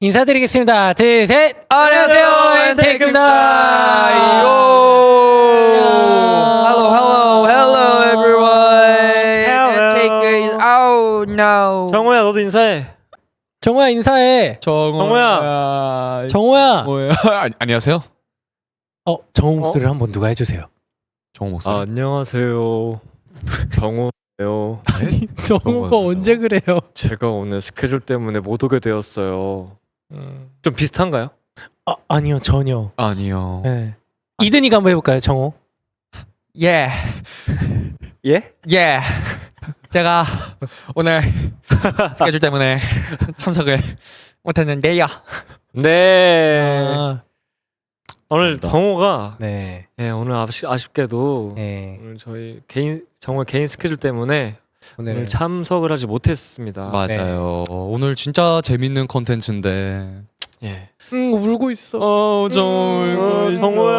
인사드리겠습니다. 둘, 셋. 안녕하세요, 엔테이크입니다. Hello, everyone. Entake is out now. 정호야 너도 인사해. 정호야 인사해. 정호야. 정호야. 뭐예요? 안녕하세요. 정호 목소리를 한번 누가 해주세요. 정호 목소리. 안녕하세요. 정호예요. 정호가 언제 그래요? 제가 오늘 스케줄 때문에 못 오게 되었어요. 좀 비슷한가요? 아니요 전혀. 아니요. 네. 이든이가 한번 해볼까요, 정호? 예. 예? 예. 제가 오늘 스케줄 때문에 참석을 못했는데요. 네. 아, 오늘 정호가 네. 오늘 아쉽게도 네. 오늘 저희 정호 개인 스케줄 때문에 오늘 오늘 참석을 하지 못했습니다. 맞아요. 오늘 진짜 재밌는 컨텐츠인데. 예. 울고 있어. 정호야.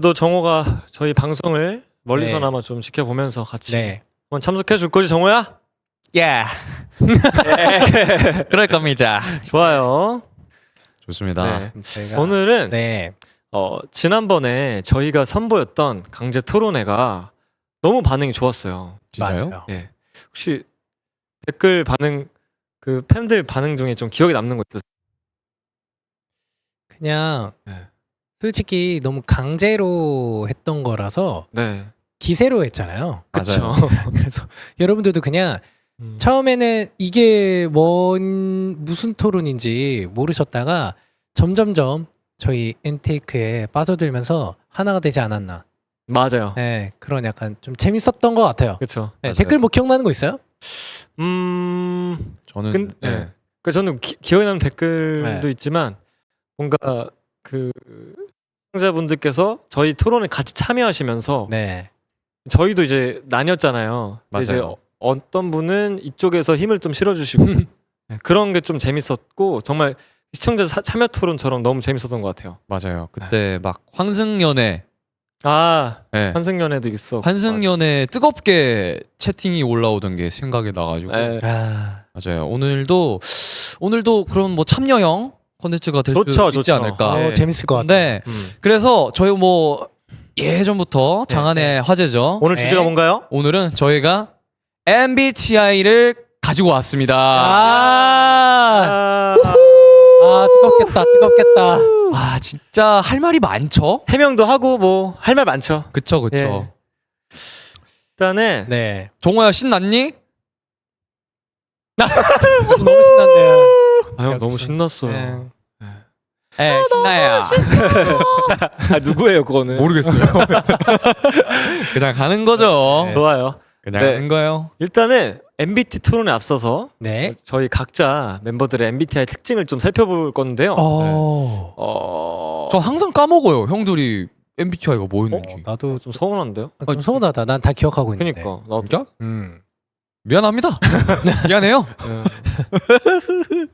너 정호가 저희 방송을 멀리서나마 좀 지켜보면서 같이 네. 한번 참석해 줄 거지 정호야? 예. 그럴 겁니다. 좋아요. 좋습니다. 네. 저희가 오늘은 네. 지난번에 저희가 선보였던 강제 토론회가 너무 반응이 좋았어요. 진짜요? 맞아요. 예. 혹시 댓글 반응 그 팬들 반응 중에 좀 기억에 남는 거 있으세요? 그냥 네. 솔직히 너무 강제로 했던 거라서 네. 기세로 했잖아요. 맞아요. 그래서 여러분들도 그냥 음. 처음에는 이게 무슨 토론인지 모르셨다가 점점점 저희 엔테이크에 빠져들면서 하나가 되지 않았나. 맞아요. 네, 그런 약간 좀 재밌었던 것 같아요. 그렇죠. 네, 맞아요. 댓글 뭐 기억나는 거 있어요? 저는 근데 그러니까 저는 기억에 남는 댓글도 네. 있지만 뭔가 그 시청자분들께서 저희 토론에 같이 참여하시면서 네. 저희도 이제 나뉘었잖아요. 근데 이제 맞아요. 어떤 분은 이쪽에서 힘을 좀 실어주시고 네, 그런 게 좀 재밌었고 정말 시청자 참여 토론처럼 너무 재밌었던 것 같아요. 맞아요. 그때 막 환승연애, 네. 환승연애도 있어. 환승연애 뜨겁게 채팅이 올라오던 게 생각이 나가지고. 네. 맞아요. 오늘도 그런 뭐 참여형 콘텐츠가 될 수 좋죠, 있지 좋죠. 않을까. 네. 재밌을 것 같아요. 네. 그래서 저희 뭐 예전부터 네, 장안의 화제죠. 오늘 네. 주제가 뭔가요? 오늘은 저희가 MBTI를 가지고 왔습니다. 뜨겁겠다. 아 진짜 할 말이 많죠. 해명도 하고 뭐 할 말 많죠. 그쵸. 예. 일단은 네. 정호야 신났니? 너무 신난데요. 형 역시. 너무 신났어요. 네, 신나요. 누구예요 그거는? 모르겠어요. 그냥 가는 거죠. 네. 좋아요. 그냥 네. 하는 거예요. 일단은 MBT 토론에 앞서서 네. 저희 각자 멤버들의 MBTI 특징을 좀 살펴볼 건데요. 저 항상 까먹어요. 형들이 MBTI가 뭐였는지. 나도 좀 서운한데요? 좀 서운하다. 난 다 기억하고 있는데. 그니까 나도. 진짜? 음. 미안합니다. 미안해요.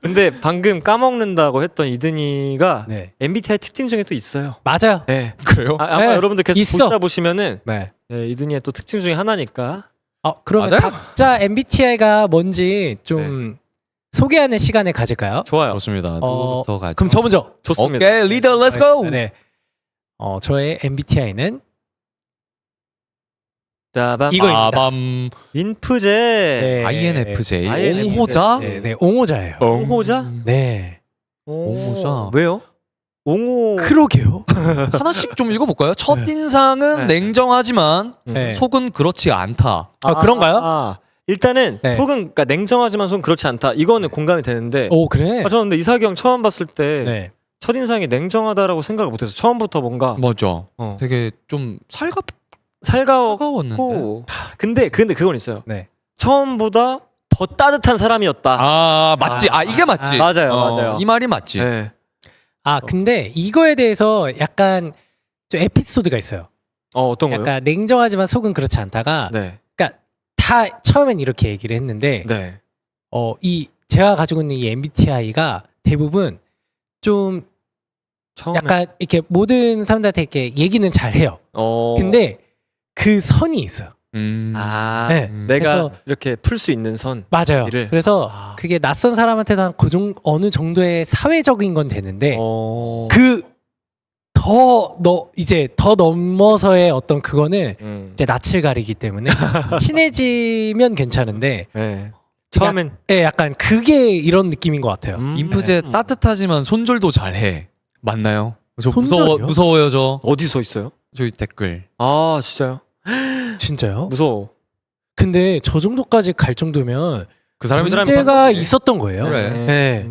근데 방금 까먹는다고 했던 이든이가 네. MBTI 특징 중에 또 있어요. 맞아요. 네. 그래요? 아마 네, 여러분들 계속 있어. 보시다 보시면은 네. 이든이의 또 특징 중에 하나니까. 그러면 맞아요? 각자 MBTI가 뭔지 좀 소개하는 시간을 가질까요? 좋아요. 좋습니다. 누구부터 가죠? 그럼 저 먼저. 좋습니다. 오케이, 리더 렛츠 고. 네. 저의 MBTI는 따밤. 이거입니다. 아밤 인프제. 네. INFJ INFJ. 옹호자. 네, 옹호자예요. 옹호자? 네. 옹호자. 왜요? 옹호. 그러게요. 하나씩 좀 읽어볼까요? 첫 인상은 네. 냉정하지만 네. 속은 그렇지 않다. 그런가요? 일단은 네. 속은 그러니까 냉정하지만 속은 그렇지 않다. 이거는 공감이 되는데. 오, 그래? 저는 근데 이삭이 형 처음 봤을 때 네. 첫인상이 냉정하다라고 생각을 못해서 처음부터 뭔가 맞죠. 어, 되게 좀 살가웠는데. 살가웠는데. 근데 그건 있어요. 네. 처음보다 더 따뜻한 사람이었다. 아 맞지. 이게 맞지. 맞아요. 이 말이 맞지. 네. 근데 이거에 대해서 약간 좀 에피소드가 있어요. 어떤 거요? 약간 냉정하지만 속은 그렇지 않다가 네. 다 처음엔 이렇게 얘기를 했는데 네. 제가 가지고 있는 이 MBTI가 대부분 좀 처음에. 약간 이렇게 모든 사람들한테 이렇게 얘기는 잘 해요. 근데 그 선이 있어요. 네, 내가 그래서- 이렇게 풀 수 있는 선. 맞아요. 일을. 그래서 그게 낯선 사람한테도 한 어느 정도의 사회적인 건 되는데 그 이제 더 넘어서의 어떤 그거는 이제 낯을 가리기 때문에 친해지면 괜찮은데 네. 처음엔 예, 약간 그게 이런 느낌인 것 같아요. 인프제 따뜻하지만 손절도 잘해. 맞나요? 저 손절이요? 무서워요 저. 어디서 있어요? 저희 댓글. 아 진짜요? 진짜요? 무서워. 근데 저 정도까지 갈 정도면 그 사람이 문제가 있었던 거예요. 그래. 네.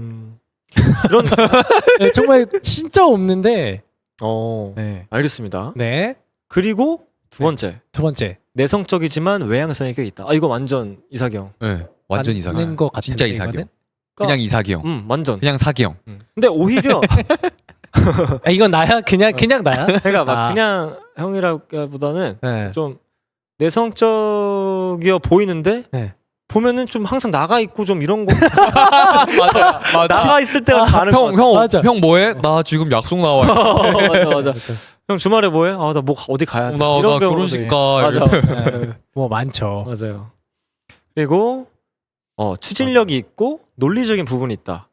이런 네, 정말 진짜 없는데. 네. 알겠습니다. 네. 그리고 두 번째. 두 번째. 내성적이지만 외향성이 꽤 있다. 이거 완전 이사경. 네, 완전 이사경. 맞는 것 같은데, 진짜 이사경. 이거는? 그냥 이사경. 완전. 그냥 사경. 근데 오히려 이건 나야? 그냥 나야? 내가 막 그냥 형이라기보다는 네. 좀 내성적이어 보이는데 네. 보면은 좀 항상 나가 있고 좀 이런 거 맞아. 나가 있을 때가 많은 것 같아. 맞아. 형 뭐해? 나 지금 약속 나와. 맞아. 형 주말에 뭐해? 나 뭐 어디 가야 돼. 나 이런 결혼식 경우도 가. 맞아. 뭐 많죠. 맞아요. 그리고 추진력이 있고 논리적인 부분이 있다.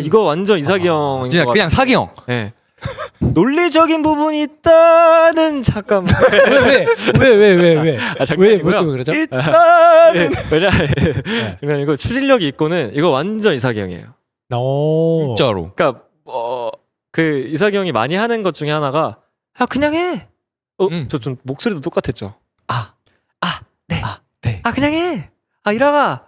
이거 완전 이사경인 진짜 것 그냥 사경. 네. 논리적인 부분이 있다는 잠깐만. 왜? 왜 장난이고요. 그러죠? 일단은 왜냐면 이거 추진력이 있고는 이거 완전 이사경이에요. 오. 진짜로. 그러니까 그 이사경이 많이 하는 것 중에 하나가 그냥 해. 저 좀 목소리도 똑같았죠. 네. 그냥 해. 이라가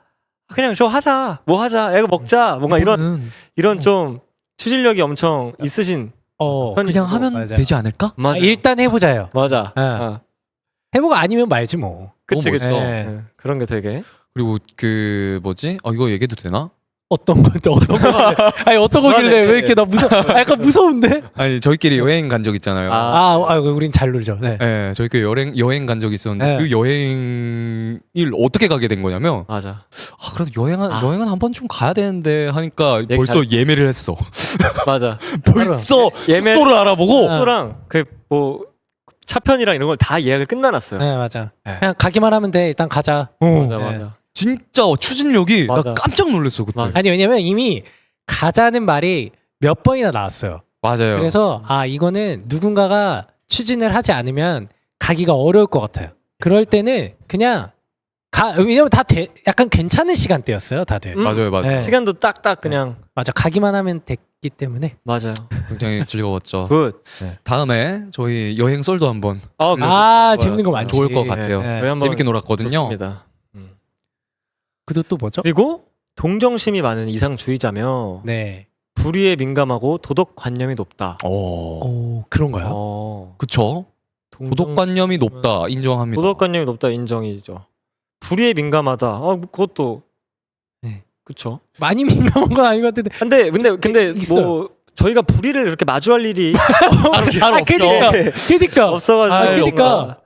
그냥 저 하자. 뭐 하자. 이거 먹자. 뭔가 이런 좀 추진력이 엄청 있으신. 그냥 하면 맞아요. 되지 않을까? 맞아. 일단 해보자요. 맞아. 해보고 아니면 말지 뭐. 그치. 네. 그런 게 되게. 그리고 그 뭐지? 이거 얘기해도 되나? 어떤 건데 어떤 거? 아니 어떤 거길래 왜 이렇게 나 약간 무서운데? 아니 저희끼리 여행 간 적 있잖아요. 우린 잘 놀죠. 네. 네, 저희끼리 여행 간 적 있었는데 네. 그 여행을 어떻게 가게 된 거냐면 맞아. 그래도 여행은 한번 좀 가야 되는데 하니까 벌써 예매를 했어. 맞아. 벌써 숙소를 알아보고 숙소랑 그 뭐 차편이랑 이런 걸 다 예약을 끝나놨어요. 네 맞아. 그냥 가기만 하면 돼. 일단 가자. 맞아. 진짜 추진력이 나 맞아. 깜짝 놀랐어 그때. 맞아. 아니 왜냐면 이미 가자는 말이 몇 번이나 나왔어요. 맞아요. 그래서 이거는 누군가가 추진을 하지 않으면 가기가 어려울 것 같아요. 그럴 때는 그냥 왜냐면 다 약간 괜찮은 시간대였어요, 다들. 맞아요. 네. 시간도 딱딱 그냥 맞아, 가기만 하면 됐기 때문에. 맞아요. 굉장히 즐거웠죠. 굿. 다음에 저희 여행 썰도 한번 재밌는 거 많지. 좋을 것 같아요. 네. 저희 한번 재밌게 놀았거든요. 좋습니다. 그도 또 뭐죠? 그리고 동정심이 많은 이상주의자며 네. 불의에 민감하고 도덕관념이 높다. 오, 그런가요? 그쵸? 도덕관념이 높다 인정합니다. 도덕관념이 높다 인정이죠. 불의에 민감하다. 그것도 네. 그쵸. 많이 민감한 건 아닌 것 같은데. 근데 있어요. 뭐 저희가 불의를 이렇게 마주할 일이 그러니까. 그러니까. 없어가지고 그러니까.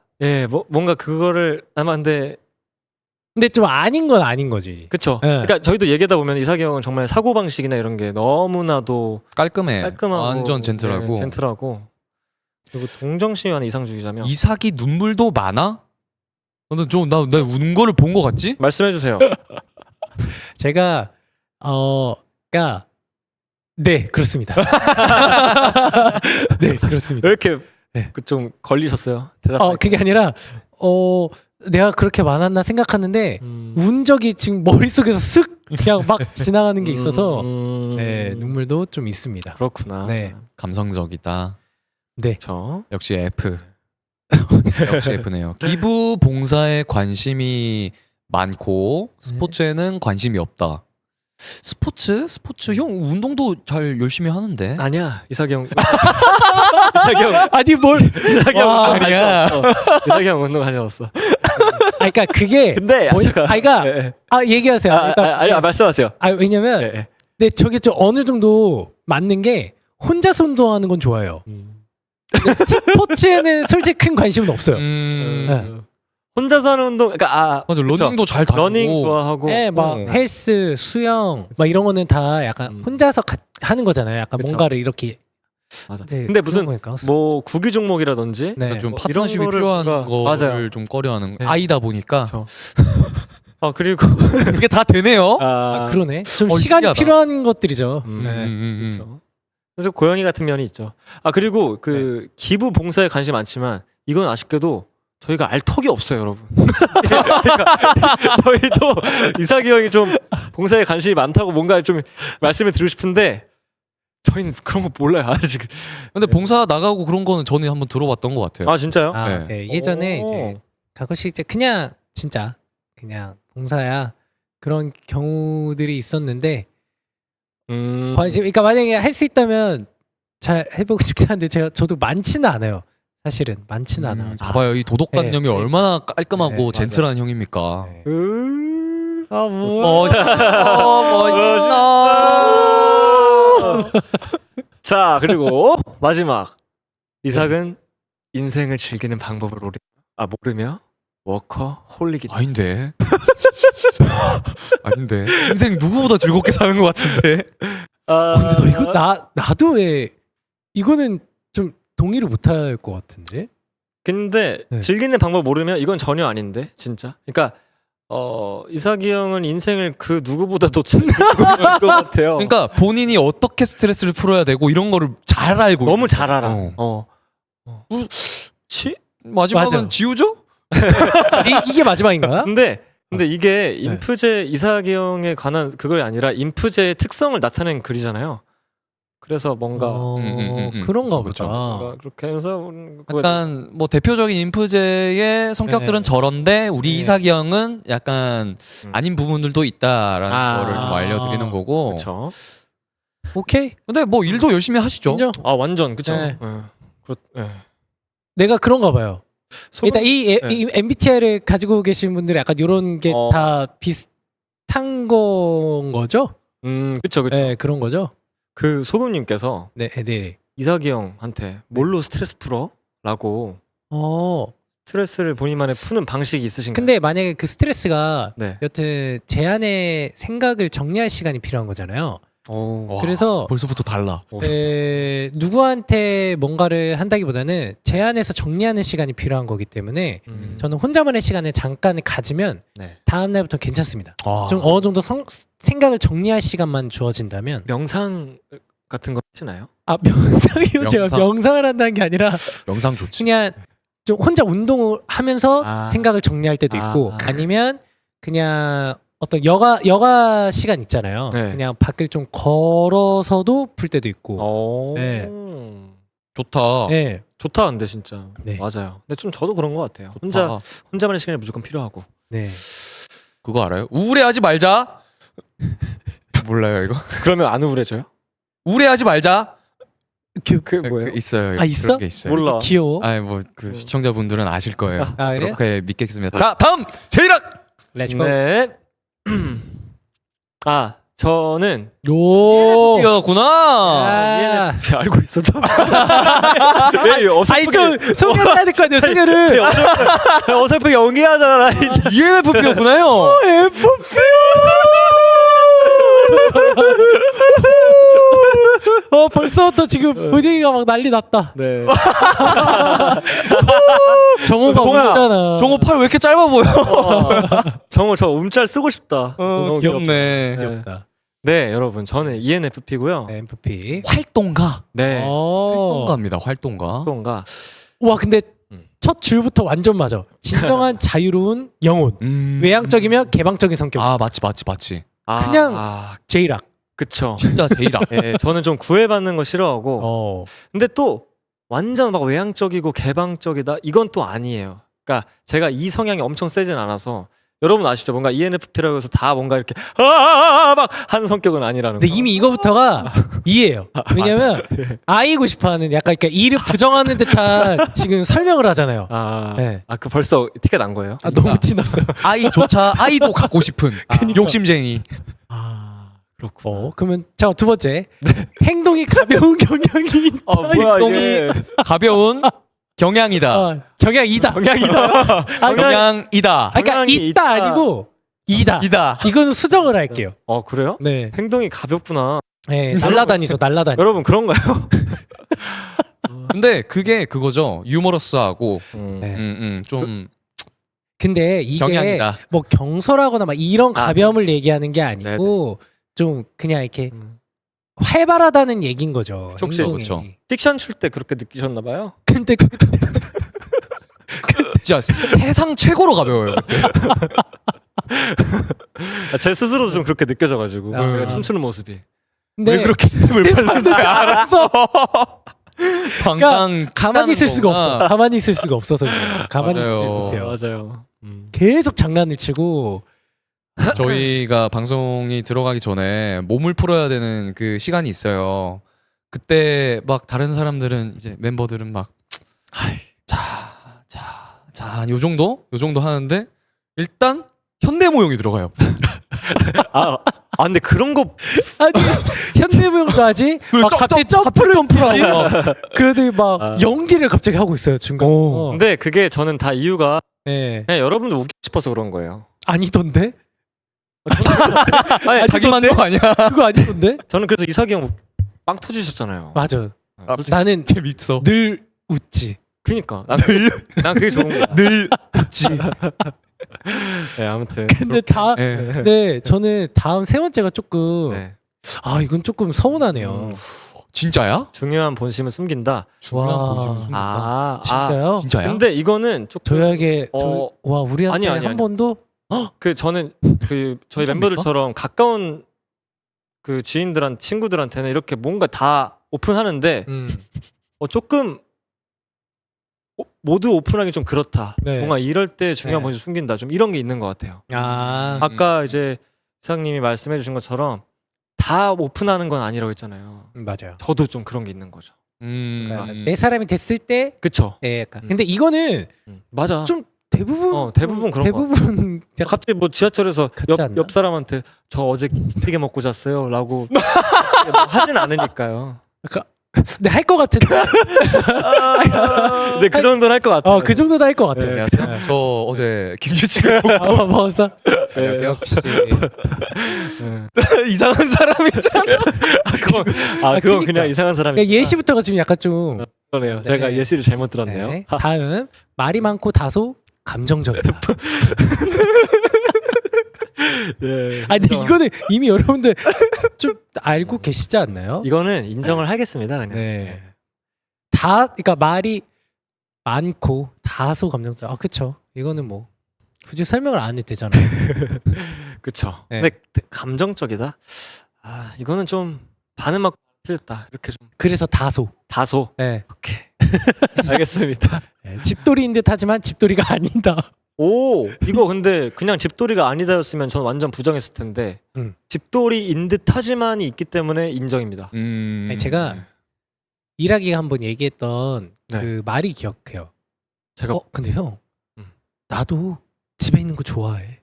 뭔가 그거를 아마 근데 좀 아닌 건 아닌 거지. 그쵸. 네. 그러니까 저희도 얘기하다 보면 이사경은 정말 사고 방식이나 이런 게 너무나도 깔끔해. 깔끔하고 완전 젠틀하고. 네, 젠틀하고 그리고 동정심이 많은 이상주의자며. 이삭이 눈물도 많아? 나 우는 거를 본 거 같지? 말씀해 주세요. 제가 그러니까 네 그렇습니다. 네 그렇습니다. 왜 이렇게 네. 좀 걸리셨어요? 대답. 그게 아니라 내가 그렇게 많았나 생각하는데 운 적이 지금 머릿속에서 쓱 그냥 막 지나가는 게 있어서 네, 눈물도 좀 있습니다. 그렇구나. 네. 감성적이다. 네. 역시 F. 역시 F네요. 기부 봉사에 관심이 많고 스포츠에는 관심이 없다. 스포츠 형 운동도 잘 열심히 하는데. 아니야 이사경. 아니 뭘 이사경 와, 아니야. 이사경 운동 하지 않았어. 그러니까 그게 근데 그러니까 얘기하세요. 아니 말씀하세요. 왜냐면 네. 근데 저게 좀 어느 정도 맞는 게 혼자서 운동하는 건 좋아요. 근데 스포츠에는 솔직히 큰 관심은 없어요. 네. 혼자서 하는 운동, 그러니까 맞아 러닝도 잘 다니고. 러닝 좋아하고. 네, 막 헬스, 수영, 막 이런 거는 다 약간 혼자서 하는 거잖아요. 약간 그쵸. 뭔가를 이렇게 맞아. 네, 근데 무슨 그런 거니까. 뭐 구기 종목이라든지 네. 좀 뭐 파트너십이 이런 필요한 거를 거를 맞아요. 좀 꺼려하는 네. 아이다 보니까 그렇죠. 그리고 이게 다 되네요. 아, 그러네. 좀 어, 시간이 신기하다. 필요한 것들이죠. 음. 네. 그렇죠. 그래서 고양이 같은 면이 있죠. 그리고 그 기부 봉사에 관심 많지만 이건 아쉽게도 저희가 알 턱이 없어요, 여러분. 그러니까 저희도 이삭이 형이 좀 봉사에 관심이 많다고 뭔가 좀 말씀을 드리고 싶은데 저희는 그런 거 몰라요 아직. 근데 봉사 나가고 그런 거는 전에 한번 들어봤던 것 같아요. 아 진짜요? 아, 네. 네. 예전에 오. 이제 가끔씩 이제 그냥 진짜 그냥 봉사야 그런 경우들이 있었는데 관심. 그러니까 만약에 할 수 있다면 잘 해보고 싶긴 한데 저도 많지는 않아요. 사실은 많지는 않아요. 봐봐요, 이 도덕관념이 네. 얼마나 깔끔하고 네, 젠틀한 형입니까? 네. 아 멋있어. 자 그리고 마지막 이삭은 인생을 즐기는 방법을 모르며 워커홀릭이다. 아닌데. 아닌데. 인생 누구보다 즐겁게 사는 것 같은데. 근데 나 이거 나도 왜 이거는 좀 동의를 못할 것 같은데. 근데 네. 즐기는 방법 모르면 이건 전혀 아닌데 진짜. 그러니까 이삭이 형은 인생을 그 누구보다도 잘 즐기는 것 같아요. 그러니까 본인이 어떻게 스트레스를 풀어야 되고 이런 거를 잘 알고 너무 있는 잘 거야. 알아. 마지막은 맞아. 지우죠? 이게 마지막인가요? 근데 이게 인프제 이삭이 형에 관한 그걸 아니라 인프제의 특성을 나타낸 글이잖아요. 그래서 뭔가 그런가 그렇죠. 보다. 뭔가 그렇게 해서 약간 뭐 대표적인 인프제의 성격들은 네. 저런데 우리 네. 이삭이 형은 약간 아닌 부분들도 있다라는 거를 좀 알려드리는 거고. 그렇죠. 오케이. 근데 뭐 일도 열심히 하시죠. 인정. 완전 그렇죠. 네. 네. 내가 그런가 봐요. 일단 이 네. MBTI를 가지고 계신 분들이 약간 이런 게 다 비슷한 건 거죠? 그렇죠. 네, 그런 거죠. 그 소금님께서 네, 네. 이삭이 형한테 뭘로 스트레스 풀어?라고 스트레스를 본인만의 푸는 방식이 있으신가요? 근데 만약에 그 스트레스가 네. 여튼 제 안에 생각을 정리할 시간이 필요한 거잖아요. 와, 그래서 벌써부터 달라. 누구한테 뭔가를 한다기보다는 제 안에서 정리하는 시간이 필요한 거기 때문에 저는 혼자만의 시간을 잠깐 가지면 네. 다음 날부터 괜찮습니다. 와. 좀 어느 정도 생각을 정리할 시간만 주어진다면 명상 같은 거 하시나요? 명상이요? 제가 명상. 명상을 한다는 게 아니라 영상 좋지. 그냥 좀 혼자 운동을 하면서 생각을 정리할 때도 있고 아. 아니면 그냥 어떤 여가 시간 있잖아요. 네. 그냥 밖을 좀 걸어서도 풀 때도 있고. 네. 좋다. 네. 좋다 근데 진짜 네. 맞아요. 근데 좀 저도 그런 것 같아요. 좋다. 혼자만의 시간이 무조건 필요하고. 네. 그거 알아요? 우울해하지 말자. 몰라요 이거? 그러면 안 우울해져요? 우울해하지 말자. 그 뭐예요? 있어요. 아, 있어? 그런 게 있어요. 몰라. 귀여워. 아니 뭐그 시청자분들은 아실 거예요. 아, 그래요? 그렇게 믿겠습니다. 다음 제이락. 렛츠고. 네. 저는 오. 이거구나. 아. 알고 있었잖아. 왜 아니 좀 소개를 해야 될 거 아니에요. 소개를. 어설프게 연기하잖아. ENFP였구나요. 벌써부터 지금 분위기가 막 난리 났다. 네. 정호가 정호야. 웃잖아. 정호 팔 왜 이렇게 짧아 보여? 정호 저 움짤 쓰고 싶다. 너무 귀엽네. 귀엽다. 네, 여러분 저는 ENFP고요. 네, MVP. 활동가. 네. 활동가입니다. 활동가. 뭔가 와 근데 음. 첫 줄부터 완전 맞아. 진정한 자유로운 영혼. 외향적이며 개방적인 성격. 맞지. 그냥 제이락. 그쵸. 진짜 제이락. 네, 저는 좀 구애받는 거 싫어하고. 근데 또 완전 막 외향적이고 개방적이다 이건 또 아니에요. 그러니까 제가 이 성향이 엄청 세진 않아서 여러분 아시죠? 뭔가 ENFP라고 해서 다 뭔가 이렇게 막 하는 성격은 아니라는 거. 근데 이미 이거부터가 이해해요. 왜냐면 아이고 싶어하는 약간 그러니까 이를 부정하는 듯한 지금 설명을 하잖아요. 네. 그 벌써 티가 난 거예요? 너무 티났어요. 아이조차 아이도 갖고 싶은 욕심쟁이. 그렇고. 그러면 자 두 번째 행동이 가벼운 경향이 있다. 뭐야 행동이 이게. 가벼운 경향이다. 경향이다. 경향이다. 경향이다. 그러니까 경향이 있다 아니고 이다. 이다. 이거는 수정을 할게요. 그래요? 네. 행동이 가볍구나. 네, 날라다니죠, 날라다니. 여러분 그런가요? 근데 그게 그거죠. 유머러스하고 네. 좀 근데 이게 경향이다. 뭐 경솔하거나 막 이런 가벼움을 얘기하는 게 아니고 좀 그냥 이렇게 음. 활발하다는 얘긴 거죠. 혹시 행동이. 그쵸. 픽션 출 때 그렇게 느끼셨나 봐요. 근데 진짜 세상 최고로 가벼워요. 제 스스로도 좀 그렇게 느껴져가지고 아. 내가 춤추는 모습이. 근데 왜 그렇게 스텝을 밟는지 알았어. 방방 가만히 있을 수가 거구나. 없어. 가만히 있을 수가 없어서 그래요. 가만히 있지 맞아요. 못해요. 맞아요. 계속 장난을 치고 저희가 방송이 들어가기 전에 몸을 풀어야 되는 그 시간이 있어요. 그때 막 다른 사람들은 이제 멤버들은 막 요 정도 하는데 일단 현대무용이 들어가요. 근데 그런 거 아니 현대무용까지 막 갑자기 점프를 하고 그런데 막 아. 연기를 갑자기 하고 있어요 중간에. 근데 그게 저는 다 이유가 네. 그냥 여러분들 웃기고 싶어서 그런 거예요. 아니던데? 아니, 자기 만족 아니야? 그거 아니던데? 저는 그래서 이삭이 형 빵 터지셨잖아요. 맞아. 솔직히. 나는 재밌어. 늘 웃지. 그니까 난 그게 좋은 거야. 늘 웃지. 네, 아무튼. 근데 네. 네 저는 다음 세 번째가 조금 네. 이건 조금 서운하네요. 진짜야? 중요한 본심을 숨긴다. 중요한 와. 본심을 숨긴다. 진짜요? 진짜야? 근데 이거는 조금 저에게 와 우리한테 아니. 한 번도 저는 그 저희 진짜입니까? 멤버들처럼 가까운 그 친구들한테는 이렇게 뭔가 다 오픈하는데 조금 모두 오픈하기 좀 그렇다. 네. 뭔가 이럴 때 중요한 네. 본심 숨긴다. 좀 이런 게 있는 것 같아요. 아까 이제 이상님이 말씀해 주신 것처럼 다 오픈하는 건 아니라고 했잖아요. 맞아요. 저도 좀 그런 게 있는 거죠. 그러니까 내 사람이 됐을 때 그쵸? 네, 약간. 근데 이거는 맞아. 좀 대부분 대부분 그런 거 대부분 약간 갑자기 뭐 지하철에서 같지 않나? 옆 사람한테 저 어제 찌개 먹고 잤어요라고 뭐 하진 않으니까요. 네, 할 것 같은데. 네, 그 정도는 할 것 같아요. 그 정도는 할 것 같아요. 네. 안녕하세요. 저 어제 김치찌개 먹고 먹었어. 안녕하세요. 역시. 네. 이상한 사람이잖아. 그건 그러니까. 그냥 이상한 사람이. 그러니까 예시부터가 지금 약간 좀 그러네요. 네. 제가 예시를 잘못 들었네요. 네. 다음 말이 많고 다소 감정적이다. 네. 근데 이거는 이미 여러분들 좀 알고 계시지 않나요? 이거는 인정을 하겠습니다. 그냥. 네. 그러니까 말이 많고 다소 감정적. 그쵸. 이거는 뭐 굳이 설명을 안 해도 되잖아요. 그쵸. 네. 근데 감정적이다. 이거는 좀 반은 맞고 틀렸다. 이렇게 좀 그래서 다소. 네. 오케이. 알겠습니다. 네. 집돌이인 듯하지만 집돌이가 아니다. 오, 이거 근데 그냥 집돌이가 아니다였으면 저는 완전 부정했을 텐데 집돌이인 듯하지만이 있기 때문에 인정입니다. 아니, 제가 일하기가 한번 얘기했던 네. 그 말이 기억해요. 제가 근데 형 음. 나도 집에 있는 거 좋아해.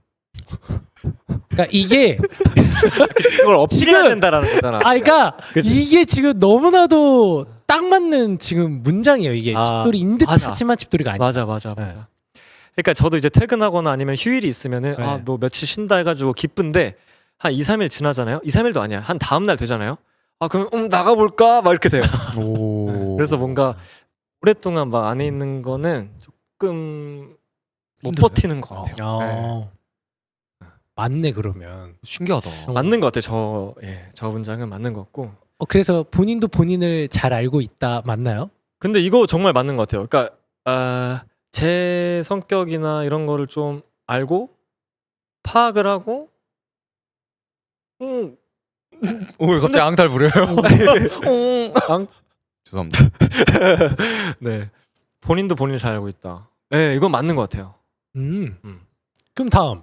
그러니까 이게 그걸 어필해야 지금- 된다라는 거잖아. 그러니까 그치? 이게 지금 너무나도 딱 맞는 지금 문장이에요. 이게 집돌이인 맞아. 듯하지만 집돌이가 아니다. 맞아. 그러니까 저도 이제 퇴근하거나 아니면 휴일이 있으면은 네. 뭐 며칠 쉰다 해가지고 기쁜데 한 2, 3일 지나잖아요. 2, 3일도 아니야. 한 다음 날 되잖아요. 그럼 나가볼까? 막 이렇게 돼요. 그래서 뭔가 오랫동안 막 안에 있는 거는 조금 못 힘들어요? 버티는 것 같아요. 맞네 그러면. 신기하다. 맞는 것 같아요. 저 문장은 맞는 것 같고. 그래서 본인도 본인을 잘 알고 있다 맞나요? 근데 이거 정말 맞는 것 같아요. 그러니까 제 성격이나 이런 거를 좀 알고 파악을 하고 왜 갑자기 앙탈 부려요? 죄송합니다. 네 본인도 본인을 잘 알고 있다. 네 이건 맞는 것 같아요. 그럼 다음.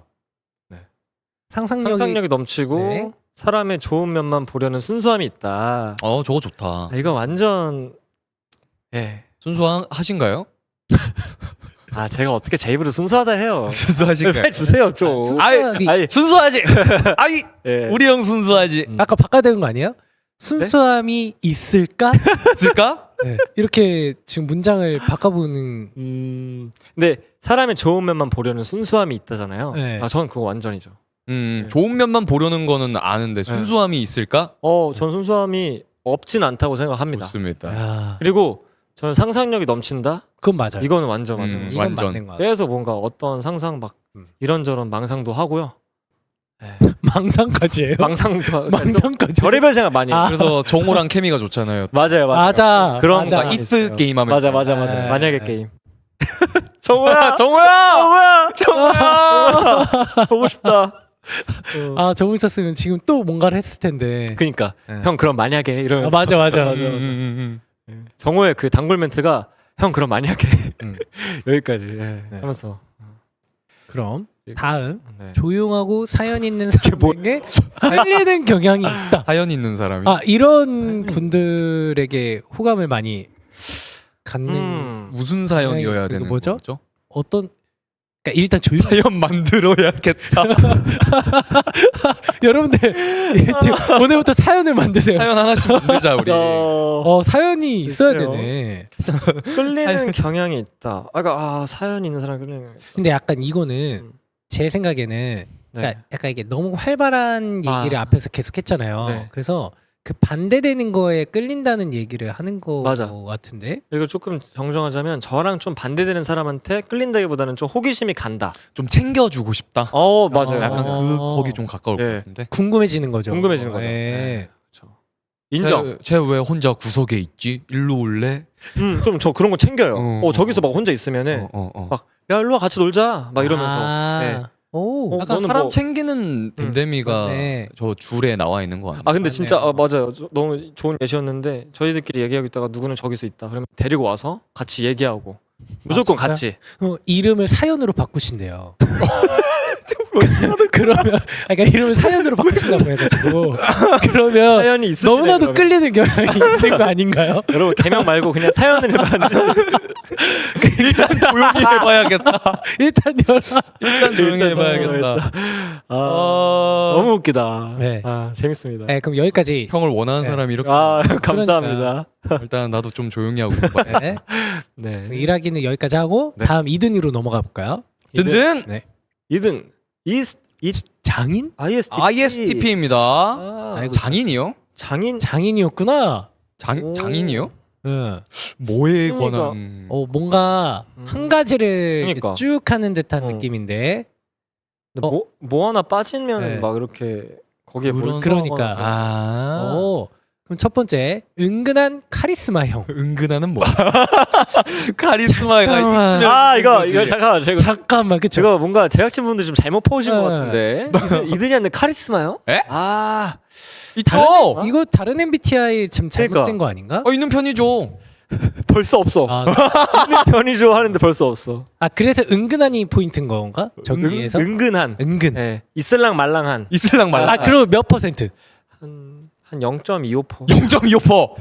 네. 상상력이 넘치고 네. 사람의 좋은 면만 보려는 순수함이 있다. 저거 좋다. 이거 완전 순수하신가요? 제가 어떻게 제 입으로 순수하다 해요. 순수하신가요? 해주세요 좀. 순수함이- 아니, 순수하지. 아이 예. 우리 형 순수하지. 아까 바꿔야 되는 거 아니에요? 순수함이 있을까? 있을까? 네. 이렇게 지금 문장을 바꿔보는. 근데 사람의 좋은 면만 보려는 순수함이 있다잖아요. 네. 저는 그거 완전이죠. 좋은 면만 보려는 거는 아는데 순수함이 있을까? 전 순수함이 없진 않다고 생각합니다. 좋습니다. 야, 그리고 저는 상상력이 넘친다. 그건 맞아요. 이거는 완전 맞는 거죠. 이건 완전. 맞는 거 같아요. 그래서 뭔가 어떤 상상 막 이런저런 망상도 하고요. 망상까지 해요? 망상도 망상까지. 별의별 생각 많이 해요. 아. 그래서 정호랑 케미가 좋잖아요. 맞아요. 맞아. 그런 맞아. 뭔가 if 있어요. 게임 하면 맞아. 네. 만약에 게임. 정우야, 보고 싶다. 아, 저분 쳤으면 지금 또 뭔가를 했을 텐데. 그니까 네. 형 그럼 만약에 이러면 맞아. 정우의 그 단골 멘트가 형 그럼 만약에 음. 여기까지 네. 하면서 그럼 다음 네. 조용하고 사연 있는 사람에게 살리는 경향이 있다. 사연 있는 사람이. 아, 이런 분들에게 호감을 많이 갖는 무슨 사연이어야 그게 되는 뭐죠? 거죠? 어떤 그러니까 일단 조용. 사연 만들어야겠다. 여러분들 지금 오늘부터 사연을 만드세요. 사연 하나씩 만들자 우리. 사연이 있어야 글쎄요. 되네. 끌리는 경향이 있다. 사연 있는 사람 끌리는 경향이 있다. 근데 약간 이거는 제 생각에는 그러니까 약간 이게 너무 활발한 얘기를 앞에서 계속 했잖아요. 네. 그래서 그 반대되는 거에 끌린다는 얘기를 하는 거 맞아. 같은데. 그리고 조금 정정하자면 저랑 좀 반대되는 사람한테 끌린다기보다는 좀 호기심이 간다. 좀 챙겨주고 싶다. 맞아요. 약간 어. 거기 좀 가까울 것 예. 같은데. 궁금해지는 거죠. 궁금해지는 거죠. 예. 그렇죠. 인정. 쟤 왜 혼자 구석에 있지? 일로 올래? 좀 저 그런 거 챙겨요. 저기서 막 혼자 네. 있으면은 어. 막 야 일로 와 같이 놀자 막 이러면서. 아. 네. 오. 약간 너는 사람 뭐- 챙기는 댐댐이가 네. 저 줄에 나와 있는 거 아니야? 근데 맞네요. 진짜 맞아요. 너무 좋은 예시였는데 저희들끼리 얘기하고 있다가 누구는 저기서 있다. 그러면 데리고 와서 같이 얘기하고 무조건 진짜? 같이. 이름을 사연으로 바꾸신대요. 그러면 그러니까 이름을 사연으로 바꾸신다고 해가지고 그러면 사연이 있을 너무나도 끌리는 경향이 있는 거 아닌가요? 여러분 개명 말고 그냥 사연을 해봤는데 일단 조용히 해봐야겠다. 일단 열어. 일단 조용히 해봐야겠다. 너무 웃기다. 네. 재밌습니다. 네, 그럼 여기까지. 형을 원하는 네. 사람이 이렇게 감사합니다. 일단 나도 좀 조용히 하고 있어. 네. 네. 일하기는 여기까지 하고 네. 다음 이든이로 넘어가 볼까요? 든든 이든 장인? ISTP. ISTP입니다. 아이고, 장인이요? 장인. 장인이었구나. 장인이요? 응. 뭐에 그러니까. 관한? 뭔가 한 가지를 그러니까. 쭉 하는 듯한 어. 느낌인데. 근데 뭐 하나 빠지면 네. 막 이렇게 거기에 그러니까. 그럼 첫 번째 은근한 카리스마형. 은근하는 뭐? 카리스마가 잠깐만. 있으면 이거 잠깐만 제가 잠깐만 그쵸? 제가 뭔가 제작진 분들 좀 잘못 보신 것 네. 같은데 이든이한테 카리스마요? 에? 있죠. 이거 다른 MBTI 좀 잘못된 그러니까. 거 아닌가? 있는 편이죠. 벌써 없어. 있는 편이죠 하는데 벌써 없어. 그래서 은근한이 포인트인 건가? 저기에서 은근한. 은근. 네. 있을랑 말랑한. 있을랑 말랑. 그럼 몇 퍼센트? 한 0.25%. 0.25%.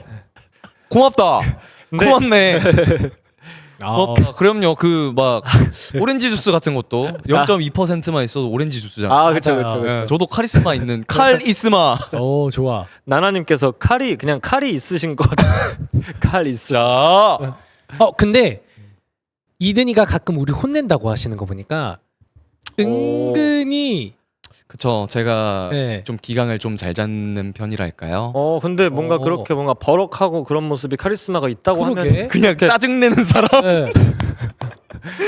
고맙다. 근데- 고맙네. 어. 그럼요. 그 막 오렌지 주스 같은 것도 0.2%만 있어도 오렌지 주스잖아. 그렇죠, 맞아요. 그렇죠. 예, 저도 카리스마 있는 칼이스마. 오 좋아. 나나님께서 그냥 칼이 있으신 것 같아요. 칼 있어. 자, 근데 이든이가 가끔 우리 혼낸다고 하시는 거 보니까 은근히 그쵸. 제가 네. 좀 기강을 좀 잘 잡는 편이랄까요. 근데 뭔가 어. 그렇게 뭔가 버럭하고 그런 모습이 카리스마가 있다고 그러게. 하면 그냥 짜증내는 사람. 네.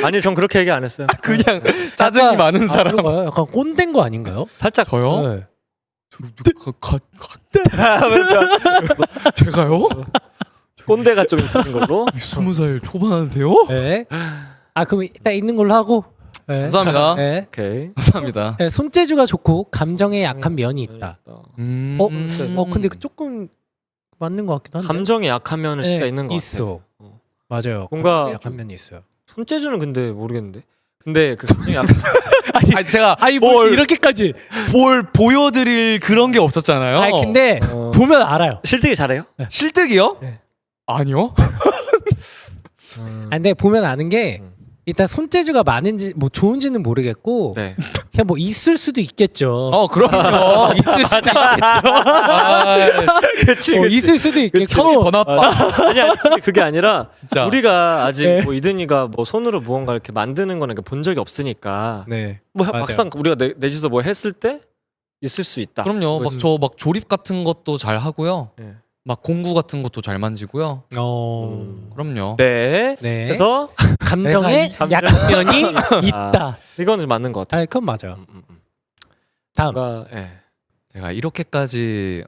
아니 전 그렇게 얘기 안 했어요. 그냥 짜증이 약간- 많은 사람. 그런가요? 약간 꼰대인 거 아닌가요? 살짝 저요? 네. 제가요? 꼰대가 좀 있으신 걸로. 20살 초반한테요? 네. 그럼 일단 있는 걸로 하고. 네. 감사합니다. 네. 오케이. 감사합니다. 네, 손재주가 좋고 감정에 약한 면이 있다. 근데 조금 맞는 것 같기도 한데. 감정이 약한 면은 진짜 네, 있는 것 있어. 같아요. 맞아요. 뭔가 감정에 약한 면이 있어요. 손재주는 근데 모르겠는데. 근데 그 감정이 약한 아니 제가 뭘 이렇게까지. 뭘 보여드릴 그런 게 없었잖아요. 근데 보면 알아요. 실뜨기 잘해요? 실득이요? 네. 아니요. 근데 보면 아는 게 일단 손재주가 많은지 뭐 좋은지는 모르겠고 네. 그냥 뭐 있을 수도 있겠죠. 그럼요. 있을 수도 있겠죠. 그치, 있을 수도 형이 있겠고. 더 나빠. 아니야 그게 아니라 진짜. 우리가 아직 네. 뭐 이든이가 뭐 손으로 무언가 이렇게 만드는 거는 본 적이 없으니까 네. 뭐 맞아요. 막상 우리가 내지서 뭐 했을 때 있을 수 있다. 그럼요. 막 저 막 조립 같은 것도 잘 하고요. 네. 막 공구 같은 것도 잘 만지고요. 그럼요. 네. 네. 그래서 감정에 감정- 약면이 있다. 이거는 맞는 것 같아. 아, 그건 맞아요. 다음. 뭔가 예. 제가 이렇게까지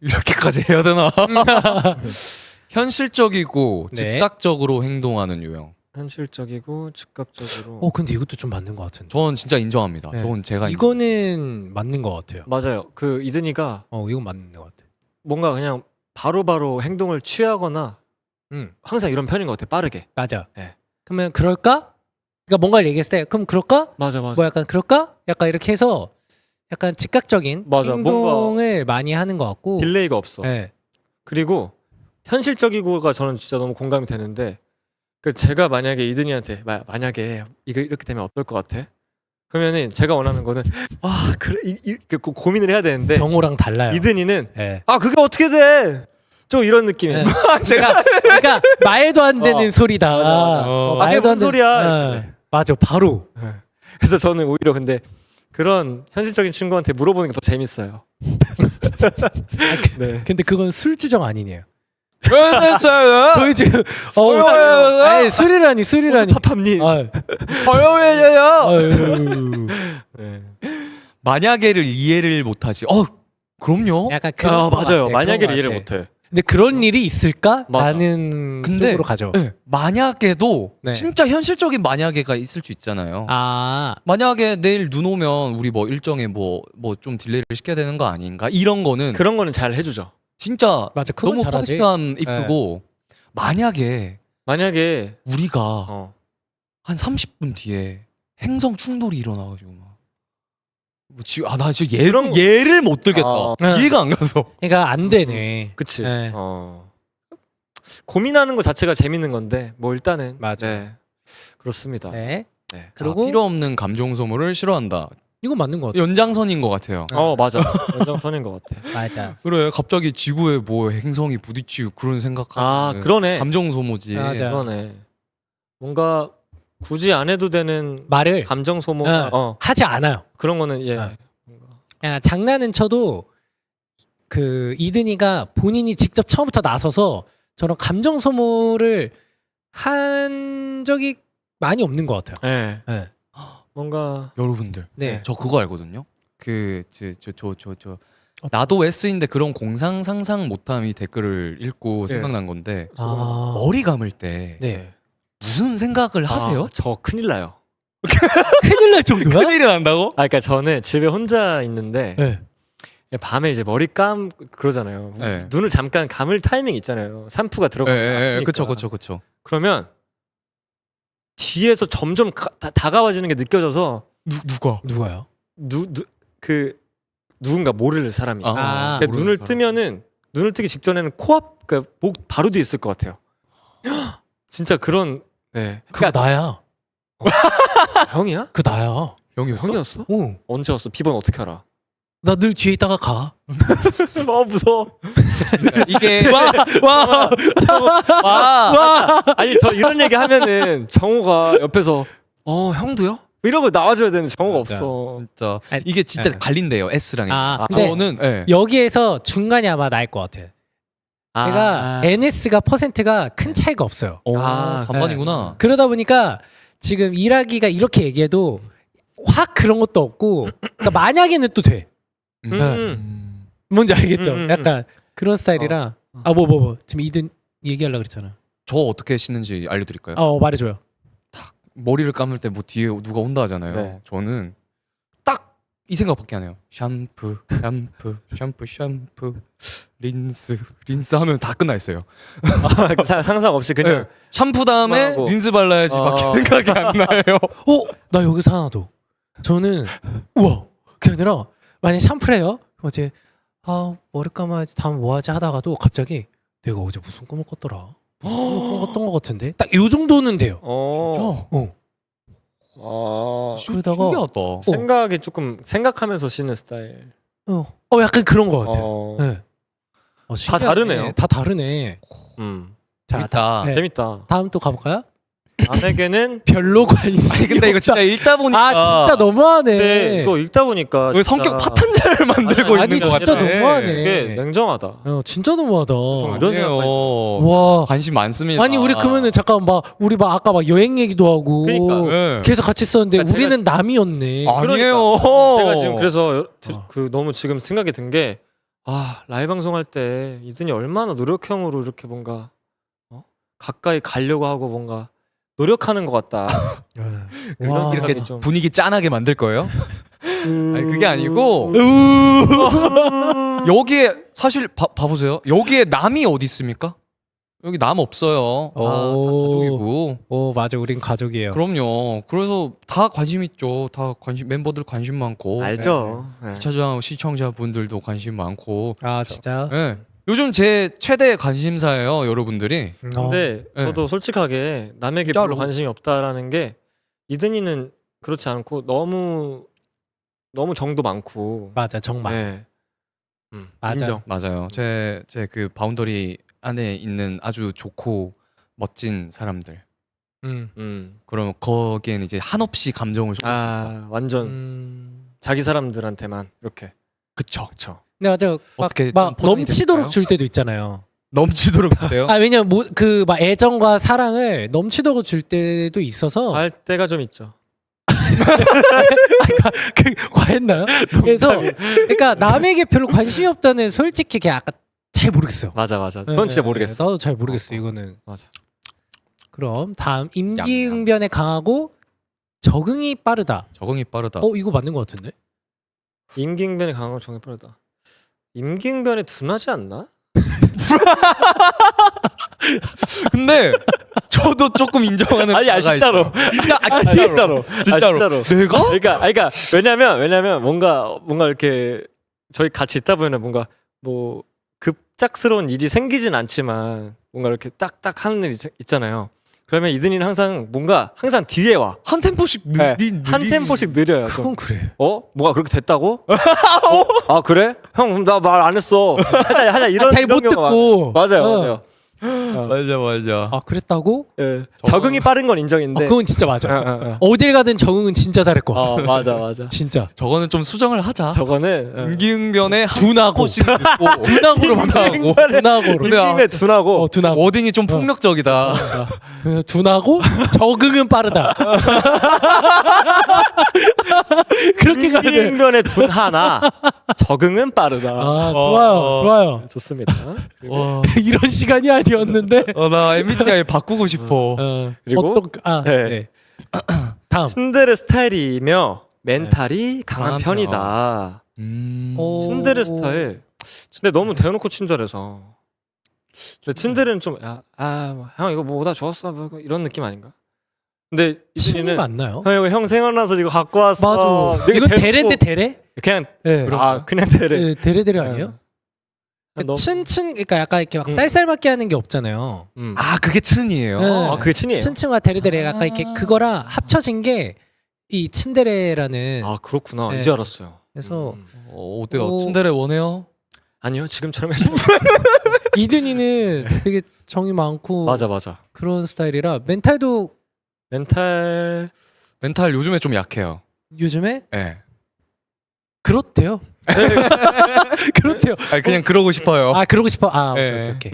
이렇게까지 해야 되나? 현실적이고 네. 즉각적으로 행동하는 유형. 현실적이고 즉각적으로. 근데 이것도 좀 맞는 것 같은데. 전 진짜 인정합니다. 네. 저건 제가 이거는 맞는 것 같아요. 맞아요. 그 이든이가 이건 맞는 것 같아. 뭔가 그냥 바로바로 행동을 취하거나 항상 이런 편인 것 같아. 빠르게. 맞아. 네. 그러면 그럴까? 그러니까 뭔가를 얘기했을 때 그럼 그럴까? 맞아 맞아. 뭐 약간 그럴까? 약간 이렇게 해서 약간 즉각적인 맞아, 행동을 많이 하는 것 같고. 딜레이가 없어. 네. 그리고 현실적이고가 저는 진짜 너무 공감이 되는데 그 제가 만약에 이든이한테 만약에 이거 이렇게 되면 어떨 것 같아? 그러면은 제가 원하는 거는 그래 이렇게 고민을 해야 되는데 정호랑 달라요. 이든이는 네. 그게 어떻게 돼? 좀 이런 느낌이에요. 네. 그러니까 말도 안 되는 소리다. 맞아, 맞아. 말도 그게 안 뭔 되는 소리야? 네. 맞아, 바로. 그래서 저는 오히려 근데 그런 현실적인 친구한테 물어보는 게 더 재밌어요. 네. 근데 그건 술주정 아니네요. 됐어요. 거의 지금 술이라니. 아니 술이라니. 파팜님. 아유. 네. 만약에를 이해를 못하지. 그럼요. 약간 그런 것 맞아요. 같아, 만약에 그런 것 이해를 같아. 못해. 근데 그런 일이 있을까? 맞아. 라는 근데 쪽으로 가죠. 네, 만약에도 네. 진짜 현실적인 만약에가 있을 수 있잖아요. 만약에 내일 눈 오면 우리 뭐 일정에 뭐 좀 딜레이를 시켜야 되는 거 아닌가? 이런 거는 그런 거는 잘 해주죠. 진짜 맞아, 그건 너무 잘하지. 퍼펙트한 if고 만약에 우리가 한 30분 뒤에 행성 충돌이 일어나가지고 나 진짜 예를 못 들겠다. 이해가 안 가서. 그러니까 안 되네. 그치. 네. 고민하는 것 자체가 재밌는 건데 뭐 일단은 맞아. 네. 그렇습니다. 네. 네. 그리고 필요 없는 감정 소모를 싫어한다. 이건 맞는 것 같아. 연장선인 것 같아요. 맞아. 연장선인 것 같아. 맞아. 그래 갑자기 지구에 뭐 행성이 부딪히고 그런 생각하면 그러네. 감정 소모지. 맞아. 그러네. 뭔가 굳이 안 해도 되는 말을 감정 소모가 하지 않아요. 그런 거는 그냥 장난은 쳐도 그 이든이가 본인이 직접 처음부터 나서서 저런 감정 소모를 한 적이 많이 없는 것 같아요. 네. 네. 뭔가 여러분들 네. 저 그거 알거든요. 나도 S인데 그런 공상 상상 못함이 댓글을 읽고 네. 생각난 건데 아. 머리 감을 때 네. 무슨 생각을 하세요? 저 큰일 나요. 큰일 날 정도야? 큰일이 난다고? 그러니까 저는 집에 혼자 있는데 네. 밤에 이제 머리 그러잖아요. 네. 눈을 잠깐 감을 타이밍 있잖아요. 샴푸가 들어가면 그쵸. 그러면 뒤에서 점점 다가와지는 게 느껴져서 누가요? 누군가 모를 사람이. 아. 근데 눈을 뜨면은 눈을 뜨기 직전에는 코앞 그러니까 목 바로 뒤에 있을 것 같아요. 진짜 그런 네. 그거 나야. 형이야? 그 나야. 형이었어? 언제 왔어? 비번 어떻게 알아? 나 늘 뒤에 있다가 가. 무서워. 이게 와. 아니 저 이런 얘기 하면은 정우가 옆에서 형도요? 이러고 나와줘야 되는데 정우가 맞아. 없어. 진짜 아니, 이게 진짜 네. 갈린대요 S랑. 근데 저는 여기에서 중간이 아마 나을 것 같아. 그러니까 NS가 퍼센트가 큰 차이가 없어요. 반반이구나. 그러다 보니까 지금 일하기가 이렇게 얘기해도 확 그런 것도 없고 그러니까 만약에는 또 돼. 뭔지 알겠죠? 약간 그런 스타일이라 뭐 지금 이든 얘기하려고 그랬잖아. 저 어떻게 씻는지 알려드릴까요? 말해줘요. 머리를 감을 때 뭐 뒤에 누가 온다 하잖아요. 네. 저는 딱 이 생각밖에 안 해요. 샴푸, 린스 하면 다 끝나 있어요. 상상 없이 그냥 네. 샴푸 다음에 하고. 린스 발라야지밖에 생각이 안 나요. 나 여기서 하나 더. 저는 우와 그게 아니라 만약에 샴푸를 해요. 어제 머리 감아야지 다음 뭐 하지 하다가도 갑자기 내가 어제 무슨 꿈을 꿨더라. 무슨 꿈을 꿨던 것 같은데 딱 요 정도는 돼요. 그러다가 신기하다. 생각이 조금 생각하면서 쉬는 스타일. 약간 그런 것 같아요. 어. 네. 신기하네. 다르네요. 다 다르네. 자, 재밌다. 네. 재밌다. 다음 또 가볼까요? 남에게는 별로 관심이 근데 이거 진짜 읽다 보니까 진짜 너무하네. 근데 이거 읽다 보니까 이거 진짜 성격 파탄자를 만들고 아니, 있는 것 진짜 같아. 너무하네. 이게 냉정하다. 진짜 너무하다. 이런 생각까지 와. 관심 많습니다. 아니 우리 그러면은 잠깐 우리 아까 여행 얘기도 하고 그러니까. 네. 계속 같이 썼는데 그러니까 우리는 남이었네. 아니에요. 제가 지금 그래서 그 너무 지금 생각이 든 게 라이브 방송할 때 이든이 얼마나 노력형으로 이렇게 뭔가 가까이 가려고 하고 뭔가 노력하는 것 같다. 그런 와. 생각이 이렇게 좀. 분위기 짠하게 만들 거예요? 아니 그게 아니고 여기에 사실 봐보세요. 여기에 남이 어디 있습니까? 여기 남 없어요. 다 가족이고. 맞아, 우린 가족이에요. 그럼요. 그래서 다 관심 있죠. 다 멤버들 관심 많고. 알죠. 네. 시청자 시청자분들도 관심 많고. 진짜요? 네. 요즘 제 최대 관심사예요, 여러분들이. 근데 네. 저도 솔직하게 남에게 진짜로. 별로 관심이 없다라는 게 이든이는 그렇지 않고 너무 정도 많고. 맞아, 정말. 네. 맞아. 인정. 맞아요. 제 그 바운더리 안에 있는 아주 좋고 멋진 사람들. 그럼 거기에는 이제 한없이 감정을 완전 자기 사람들한테만 이렇게. 그쵸. 그쵸. 네, 맞아. 어떻게 막 좀 포장이 넘치도록 될까요? 줄 때도 있잖아요. 넘치도록 돼요? 왜냐면 애정과 사랑을 넘치도록 줄 때도 있어서 할 때가 좀 있죠. 과했나요? 그래서 그러니까 남에게 별로 관심이 없다는 솔직히 그냥 아까 잘 모르겠어요. 맞아. 그건 진짜 모르겠어. 나도 잘 모르겠어 이거는. 맞아. 그럼 다음 임기응변에 강하고 적응이 빠르다. 적응이 빠르다. 이거 맞는 것 같은데? 임기응변에 강한 건 정이 빠르다. 임기응변에 둔하지 않나? 근데 저도 조금 인정하는 바가 진짜로. 진짜로. 진짜로. 내가? 그러니까 왜냐면 뭔가 이렇게 저희 같이 있다 보면 뭔가 뭐 급작스러운 일이 생기진 않지만 뭔가 이렇게 딱딱 하는 일 있잖아요. 그러면 이든이는 항상 뒤에 와. 한 템포씩 한 템포씩 느려요. 그건 그래. 뭐가 그렇게 됐다고? 그래? 형 나 말 안 했어. 하자 이런 잘 못 경우가 듣고. 맞아요. 맞아. 그랬다고? 예. 적응이 빠른 건 인정인데. 그건 진짜 맞아. 어딜 가든 적응은 진짜 잘할 거야. 맞아. 진짜. 저거는 좀 수정을 하자. 저거는 임기응변에 둔하고. 둔하고로만 나오고. 둔하고로. 임기응변에 둔하고. 둔하고. 워딩이 좀 폭력적이다. 둔하고 적응은 빠르다. 그렇게 가야 돼. 임기응변에 둔하나 적응은 빠르다. 좋아요. 좋습니다. 와. 이런 시간이 아니었는데. 나 MBTI 바꾸고 싶어. 그리고 네. 다음. 츤데레 스타일이며 멘탈이 강한 강한 편이다. 츤데레 스타일. 근데 너무 대놓고 친절해서. 근데 츤데레는 좀 형 이거 뭐다 좋았어 뭐 이런 느낌 아닌가? 근데 친이 이든이는 맞나요? 형 생각나서 이거 갖고 왔어. 맞아. 이건 대레인데 대레? 그냥 네. 그냥 대레. 네, 대레 아니에요? 너무- 그러니까 약간 이렇게 막 쌀쌀 맞게 하는 게 없잖아요. 그게 튼이에요. 네. 그게 친이에요? 츤츤과 데레데레 약간 이렇게 그거랑 합쳐진 게 이 츤데레라는. 그렇구나. 네. 이제 알았어요. 그래서 어때요? 츤데레 원해요? 아니요 지금처럼 해줘. 이든이는 되게 정이 많고 맞아. 그런 스타일이라 멘탈도 멘탈 요즘에 좀 약해요. 요즘에 네. 그렇대요. 그렇대요. 그냥 그러고 싶어요. 그러고 싶어. 네. 오케이.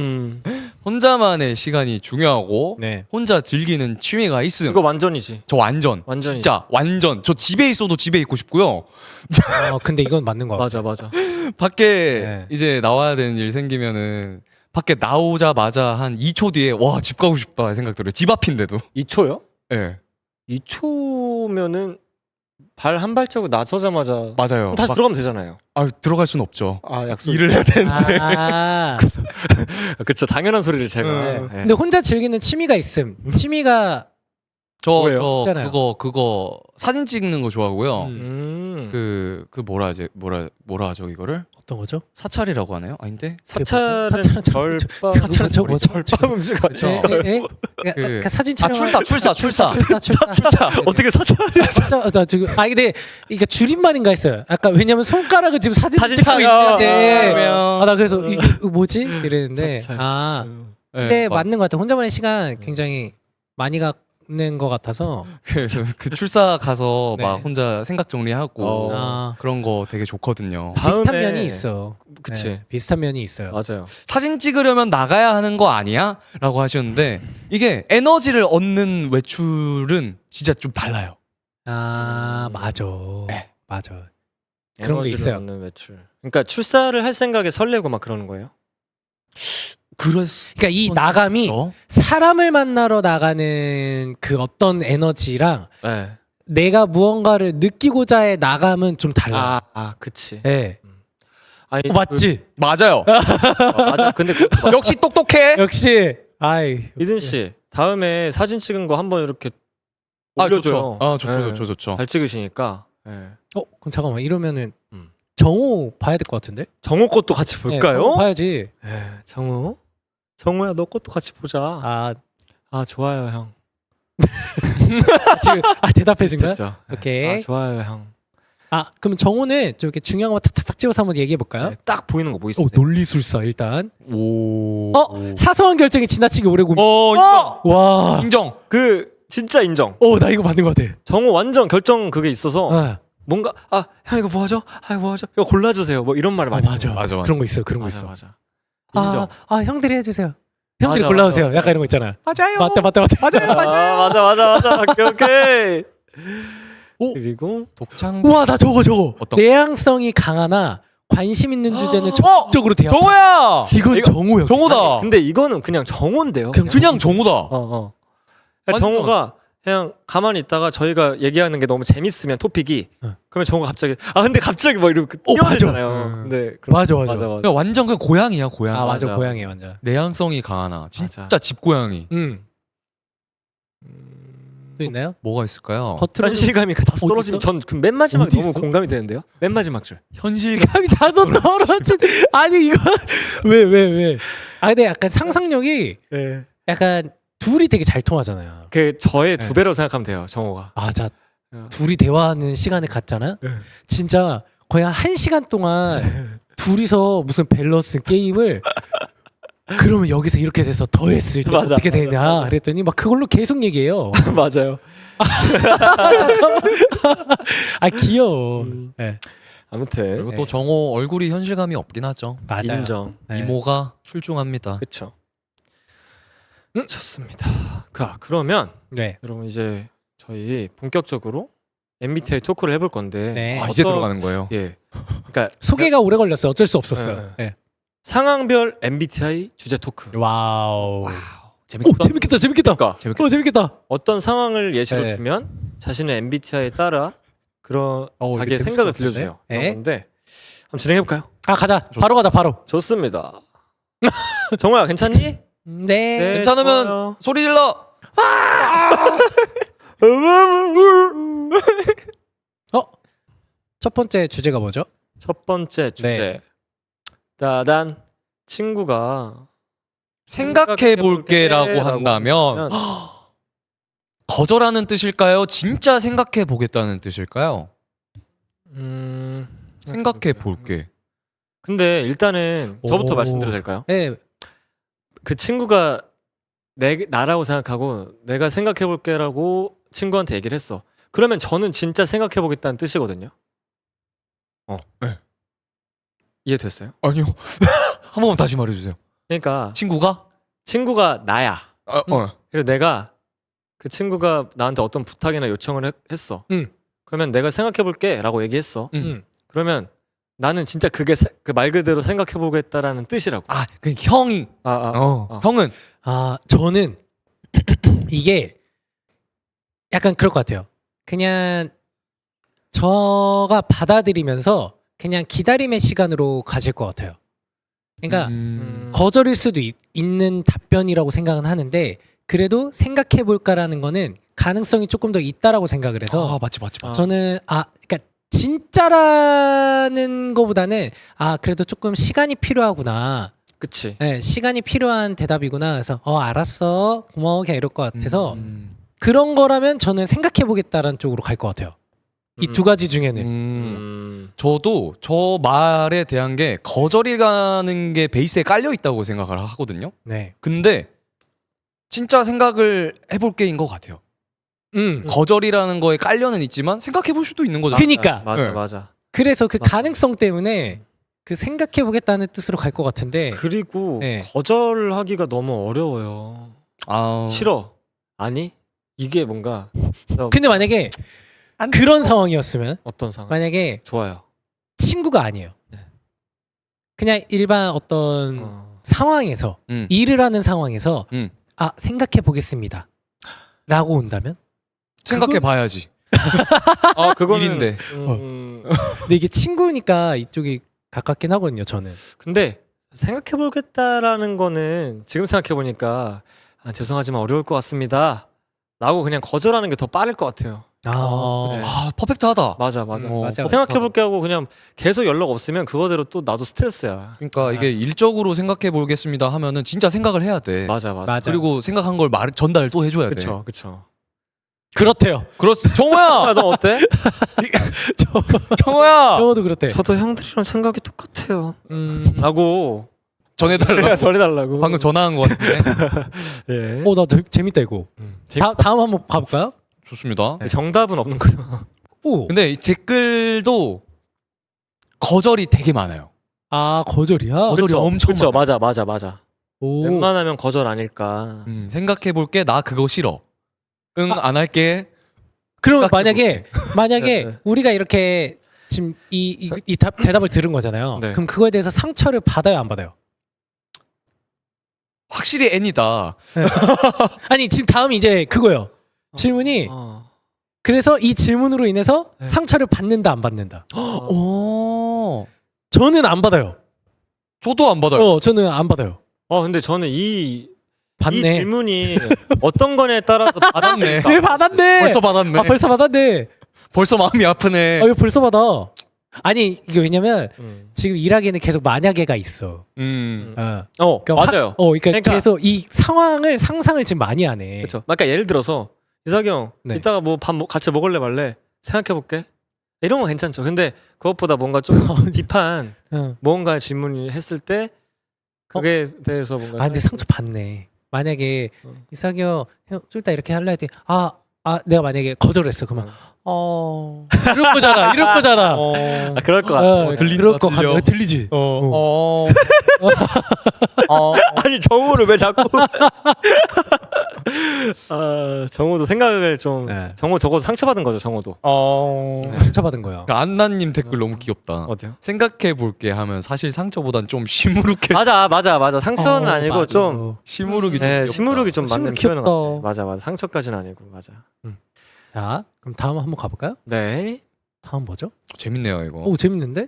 혼자만의 시간이 중요하고 네. 혼자 즐기는 취미가 있음. 이거 완전이지. 저 완전 완전히. 진짜 완전 저 집에 있어도 집에 있고 싶고요. 근데 이건 맞는 거 같아. 맞아. 밖에 네. 이제 나와야 되는 일 생기면은 밖에 나오자마자 한 2초 뒤에 와 집 가고 싶다 생각 들어요. 집 앞인데도. 2초요? 네. 2초면은 발 한 발자국 나서자마자 맞아요. 다시 들어가면 되잖아요. 들어갈 수는 없죠. 약속. 일을 해야 되는데. 그렇죠. 당연한 소리를 제가. 네. 네. 근데 혼자 즐기는 취미가 있음. 취미가 뭐예요? 있잖아요. 그거 사진 찍는 거 좋아하고요. 그 뭐라 하죠 이거를? 어떤 거죠? 사찰이라고 하나요? 아닌데? 사찰은 사찰은 절밥 사찰은 뭐죠? 절밥 음식 같죠. 그러니까 사진 촬영. 출사. 출사. 어떻게 사찰을? 진짜 나 지금 근데 이게 줄임말인가 했어요. 아까 왜냐면 손가락을 지금 사진 사진 찍고 촬영. 있는데 그러면- 나 그래서 이게 뭐지 이랬는데 사찰. 근데 맞는 것 같아요. 혼자만의 시간 굉장히 많이 갖는 것 같아서 그래서 그 출사 가서 네. 막 혼자 생각 정리하고 아, 그런 거 되게 좋거든요. 비슷한 면이 있어. 그치. 네, 비슷한 면이 있어요. 맞아요. 사진 찍으려면 나가야 하는 거 아니야? 라고 하셨는데 이게 에너지를 얻는 외출은 진짜 좀 달라요. 맞아. 네. 맞아. 그런 게 에너지를 있어요. 얻는 외출. 그러니까 출사를 할 생각에 설레고 막 그러는 거예요. 그러니까 이 나감이 사람을 만나러 나가는 그 어떤 에너지랑 네. 내가 무언가를 느끼고자의 나감은 좀 달라. 그치. 네. 아니, 맞지? 맞아요. 맞아. 근데 역시 똑똑해. 역시. 아이. 이든 씨 다음에 사진 찍은 거 한번 이렇게 아 올려줘요. 좋죠. 네. 좋죠. 잘 찍으시니까. 네. 그럼 잠깐만 이러면은 음. 정우 봐야 될 것 같은데? 정우 것도 같이 네, 볼까요? 정우 봐야지. 네, 정우. 정우야 너 것도 같이 보자. 아 좋아요 형. 지금 대답해 준 거야? 됐죠? 네. 오케이. 좋아요 형. 그럼 정우는 좀 이렇게 중요한 거 탁탁탁 찍어서 한번 얘기해 볼까요? 네, 딱 보이는 거 뭐 있어요? 논리술사 일단. 오. 사소한 결정이 지나치게 오래 고민. 인정. 와. 인정. 그 진짜 인정. 나 이거 맞는 것 같아. 정우 완전 결정 그게 있어서 아, 뭔가 형 이거 뭐 하죠? 이거 뭐 하죠? 이거 골라주세요. 뭐 이런 말을 많이 맞아. 해요. 맞아. 그런 거 있어요. 그런 거 있어. 맞아. 인정. 형들이 해주세요. 형들이 맞아, 골라오세요. 맞아. 약간 이런 거 있잖아. 맞아요. 맞다. 맞아. 오케이. 오. 그리고 독창. 우와 나 저거. 어떤? 내향성이 강하나 관심 있는 주제는 적극적으로 대화. 정호야. 이건 정우야. 정호다. 근데 이거는 그냥 정호인데요. 그냥 정호다. 그러니까 정호가 그냥 가만히 있다가 저희가 얘기하는 게 너무 재밌으면 토픽이 그러면 정호가 갑자기 막 이러고 뛰어들잖아요. 근데 맞아. 그러니까 완전 그 고양이야 고양. 맞아. 맞아. 고양이 완전. 내향성이 강하나. 진짜 맞아. 집고양이. 또 있나요? 뭐가 있을까요? 겉으로 현실감이 다 떨어지면 있어? 전 그 맨 마지막에 어디 너무 있어? 공감이 되는데요. 맨 마지막 줄. 현실감. 다소 떨어진. 아니 이거 왜? 근데 약간 상상력이 네. 약간 둘이 되게 잘 통하잖아요. 그 저의 네. 2배로 생각하면 돼요. 정호가. 자 둘이 대화하는 시간을 갖잖아. 네. 진짜 거의 한 1시간 동안 둘이서 무슨 밸런스 게임을 그러면 여기서 이렇게 돼서 더 했을 때 맞아, 어떻게 맞아, 되냐 맞아. 그랬더니 막 그걸로 계속 얘기해요. 맞아요. 귀여워. 네. 아무튼 그리고 또 정호 얼굴이 현실감이 없긴 하죠. 맞아요. 인정. 네. 이모가 출중합니다. 그렇죠. 좋습니다. 그러면 네. 여러분 이제 저희 본격적으로 MBTI 토크를 해볼 건데 네. 이제 들어가는 거예요. 예. 그러니까 소개가 오래 걸렸어요. 어쩔 수 없었어요. 네. 상황별 MBTI 주제 토크. 와우. 재밌겠다. 재밌겠다. 그러니까 재밌겠다. 어떤 상황을 예시로 네. 주면 자신의 MBTI에 따라 그런 이거 자기의 재밌을 생각을 것 같은데? 들려주세요. 네. 그런 건데 한번 진행해 볼까요? 가자. 바로 가자. 바로. 좋습니다. 정호야 괜찮니? 네. 괜찮으면 좋아요. 소리 질러. 첫 번째 주제가 뭐죠? 첫 번째 주제. 네. 따단 친구가 생각해 볼게라고 한다면 거절하는 뜻일까요? 진짜 생각해 보겠다는 뜻일까요? 생각해 볼게. 근데 일단은 저부터 오. 말씀드려도 될까요? 네. 그 친구가 나라고 생각하고 내가 생각해 볼게라고 친구한테 얘기를 했어. 그러면 저는 진짜 생각해 보겠다는 뜻이거든요. 네. 이해됐어요? 아니요. 한 번만 다시 말해주세요. 그러니까 친구가 나야. 그래서 내가 그 친구가 나한테 어떤 부탁이나 요청을 했어. 그러면 내가 생각해 볼게라고 얘기했어. 그러면 나는 진짜 그게 그 말 그대로 생각해 보겠다라는 뜻이라고. 그 형이 형은 저는 이게 약간 그럴 것 같아요. 그냥 저가 받아들이면서 그냥 기다림의 시간으로 가질 것 같아요. 그러니까 거절일 수도 있는 답변이라고 생각은 하는데 그래도 생각해 볼까라는 거는 가능성이 조금 더 있다라고 생각을 해서 맞지. 저는 그러니까 진짜라는 거보다는 그래도 조금 시간이 필요하구나. 그치. 네, 시간이 필요한 대답이구나. 그래서 알았어, 고마워, 그냥 이럴 것 같아서 그런 거라면 저는 생각해보겠다라는 쪽으로 갈 것 같아요. 이 두 가지 중에는. 저도 저 말에 대한 게 거절이라는 게 베이스에 깔려 있다고 생각을 하거든요. 네. 근데 진짜 생각을 해볼 게인 것 같아요. 거절이라는 거에 깔려는 있지만 생각해볼 수도 있는 거잖아. 그니까. 맞아 네. 맞아. 그래서 그 맞아. 가능성 때문에 그 생각해보겠다는 뜻으로 갈 것 같은데. 그리고 네. 거절하기가 너무 어려워요. 싫어. 아니 이게 뭔가 근데 만약에 그런 상황이었으면 어떤 상황? 만약에 좋아요. 친구가 아니에요. 네. 그냥 일반 어떤 상황에서 일을 하는 상황에서 생각해 보겠습니다. 라고 온다면? 생각해봐야지. 그거는 일인데. 근데 이게 친구니까 이쪽이 가깝긴 하거든요. 저는. 근데 생각해보겠다라는 거는 지금 생각해보니까 죄송하지만 어려울 것 같습니다. 라고 그냥 거절하는 게 더 빠를 것 같아요. 네. 퍼펙트하다. 맞아. 맞아. 생각해볼게 하고 그냥 계속 연락 없으면 그거대로 또 나도 스트레스야. 그러니까 이게 일적으로 생각해 보겠습니다 하면은 진짜 생각을 해야 돼. 맞아. 그리고 생각한 걸 전달 또 해줘야 돼. 그쵸. 그렇대요. 정호야. 너 어때? 정호야. 영어도 그렇대. 저도 형들이랑 생각이 똑같아요. 라고 전해달라고. 방금 전화한 것 같은데. 예. 나 재밌다 이거. 다음 한번 가볼까요? 좋습니다. 정답은 없는 거죠. 오. 근데 이 댓글도 거절이 되게 많아요. 거절이야? 거절이 엄청 그쵸. 많아요. 맞아. 오. 웬만하면 거절 아닐까. 생각해볼게. 나 그거 싫어. 안 할게. 그러면 만약에 네. 우리가 이렇게 지금 이 대답을 들은 거잖아요. 네. 그럼 그거에 대해서 상처를 받아요, 안 받아요? 확실히 N이다. 아니 지금 다음 이제 그거예요. 질문이 그래서 이 질문으로 인해서 네. 상처를 받는다, 안 받는다? 저는 안 받아요. 저도 안 받아요. 저는 안 받아요. 근데 저는 이 받네. 질문이 어떤 거냐에 따라서 받았네. 왜 받았네? 벌써 받았네. 벌써 받았네. 벌써 마음이 아프네. 왜 벌써 받아? 아니 이게 왜냐면 지금 일하기에는 계속 만약에가 있어. 그러니까 맞아요. 그러니까 계속 이 상상을 지금 많이 하네. 그렇죠. 그러니까 예를 들어서 이삭이 형 네. 이따가 뭐 밥 같이 먹을래 말래 생각해볼게. 이런 건 괜찮죠. 근데 그것보다 뭔가 좀 딥한 뭔가 질문을 했을 때 그게 대해서 뭔가 근데 상처 받네. 만약에 이삭이 형 좀 이따 이렇게 할래 했더니 내가 만약에 거절했어. 그러면 이럴 거잖아. 그럴 것 같아. 들릴 것 같아. 들리지. 아니 정우를 왜 자꾸 정우도 생각을 좀 정우 적어도 상처받은 거죠. 정우도 상처받은 거야. 그러니까 안나님 댓글 너무 귀엽다. 어때요? 생각해볼게 하면 사실 상처보단 좀 시무룩해. 맞아 상처는 아니고 맞아. 좀 시무룩이 좀 귀엽다. 시무룩이 좀 맞는 표현인 귀엽다. 것 같아. 맞아 상처까지는 아니고 맞아. 자 그럼 다음 한번 가볼까요? 네. 다음 뭐죠? 재밌네요 이거. 오 재밌는데?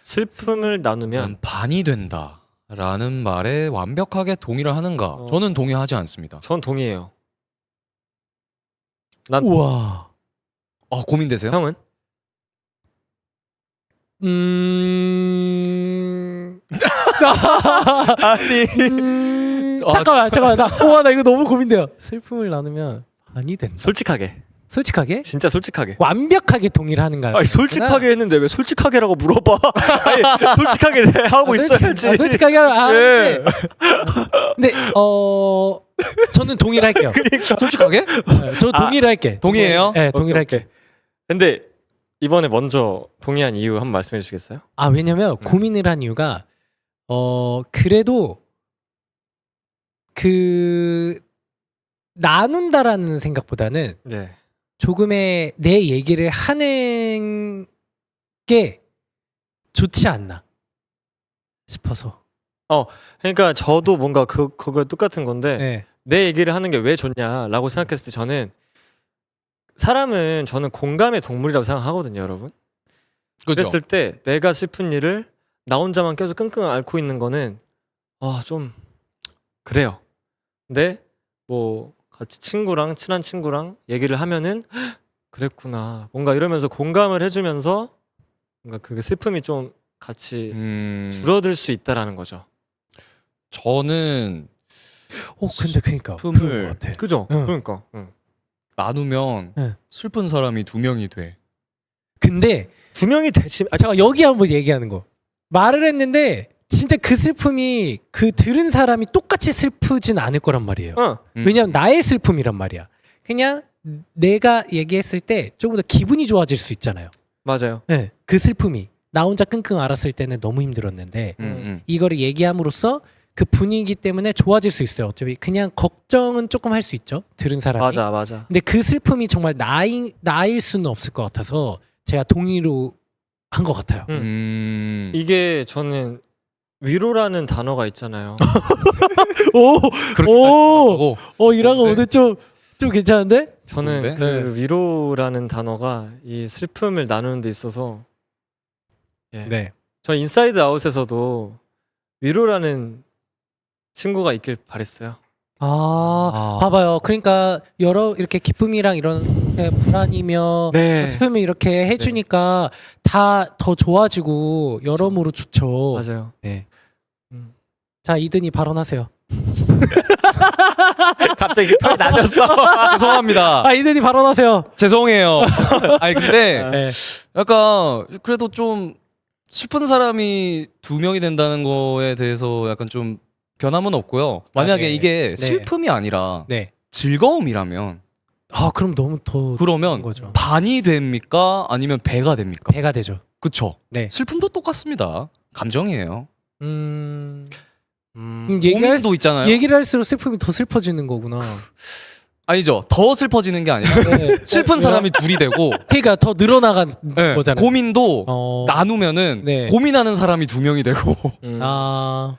슬픔을 나누면 반이 된다라는 말에 완벽하게 동의를 하는가? 저는 동의하지 않습니다. 전 동의해요. 우와. 고민되세요? 형은? 잠깐만 나 이거 너무 고민돼요. 슬픔을 나누면 반이 된다. 솔직하게 진짜 솔직하게 완벽하게 동의를 하는가? 아니 솔직하게 했는데 왜 솔직하게라고 물어봐. 아니 솔직하게 하고 있어야지. 솔직하게 하는데 근데 저는 동의를 할게요. 솔직하게? 저 동의를 할게. 동의해요? 네, 동의를 할게. 근데 이번에 먼저 동의한 이유 한번 말씀해 주시겠어요? 왜냐면 고민을 한 이유가 그래도 그 나눈다라는 생각보다는 네. 조금의 내 얘기를 하는 게 좋지 않나 싶어서. 그러니까 저도 뭔가 그거 똑같은 건데 네. 내 얘기를 하는 게 왜 좋냐라고 생각했을 때 저는 사람은 저는 공감의 동물이라고 생각하거든요, 여러분. 그죠? 그랬을 때 내가 슬픈 일을 나 혼자만 계속 끙끙 앓고 있는 거는 좀 그래요. 근데 뭐 같이 친구랑 친한 친구랑 얘기를 하면은 "헉, 그랬구나 뭔가 이러면서 공감을 해주면서 뭔가 그 슬픔이 좀 같이 줄어들 수 있다라는 거죠. 저는 근데 그니까 슬픔을 그런 것 같아. 그죠? 응. 그러니까. 응. 나누면 네. 슬픈 사람이 2명이 돼. 근데 두 명이 되지. 잠깐 여기 한번 얘기하는 거. 말을 했는데 진짜 그 슬픔이 그 들은 사람이 똑같이 슬프진 않을 거란 말이에요. 왜냐면 나의 슬픔이란 말이야. 그냥 내가 얘기했을 때 조금 더 기분이 좋아질 수 있잖아요. 맞아요. 네, 그 슬픔이 나 혼자 끙끙 앓았을 때는 너무 힘들었는데 이거를 얘기함으로써 그 분위기 때문에 좋아질 수 있어요. 어차피 그냥 걱정은 조금 할 수 있죠. 들은 사람이. 맞아. 근데 그 슬픔이 정말 나일 수는 없을 것 같아서 제가 동의로 한 것 같아요. 이게 저는 위로라는 단어가 있잖아요. 이라가 오늘 좀 괜찮은데? 저는 뭔데? 그 위로라는 단어가 이 슬픔을 나누는 데 있어서 네. 저 인사이드 아웃에서도 위로라는 친구가 있길 바랬어요. 봐봐요. 그러니까 여러 이렇게 기쁨이랑 이런 불안이며 네. 슬픔이 이렇게 해주니까 다 더 좋아지고 여러모로 좋죠. 맞아요. 네. 음. 자, 이든이 발언하세요. 갑자기 털이 나졌어. 죄송합니다. 이든이 발언하세요. 죄송해요. 아니 근데 네. 약간 그래도 좀 슬픈 사람이 2명이 된다는 거에 대해서 약간 좀 변함은 없고요. 만약에 네. 이게 네. 슬픔이 아니라 네. 즐거움이라면 그럼 너무 더 그러면 거죠. 반이 됩니까? 아니면 배가 됩니까? 배가 되죠. 그쵸? 네. 슬픔도 똑같습니다. 감정이에요. 얘기를 고민도 있잖아요. 할수록 슬픔이 더 슬퍼지는 거구나. 아니죠. 더 슬퍼지는 게 아니라 네. 슬픈 사람이 둘이 되고 그러니까 더 늘어나간 네, 거잖아요. 고민도 나누면은 네. 고민하는 사람이 2명이 되고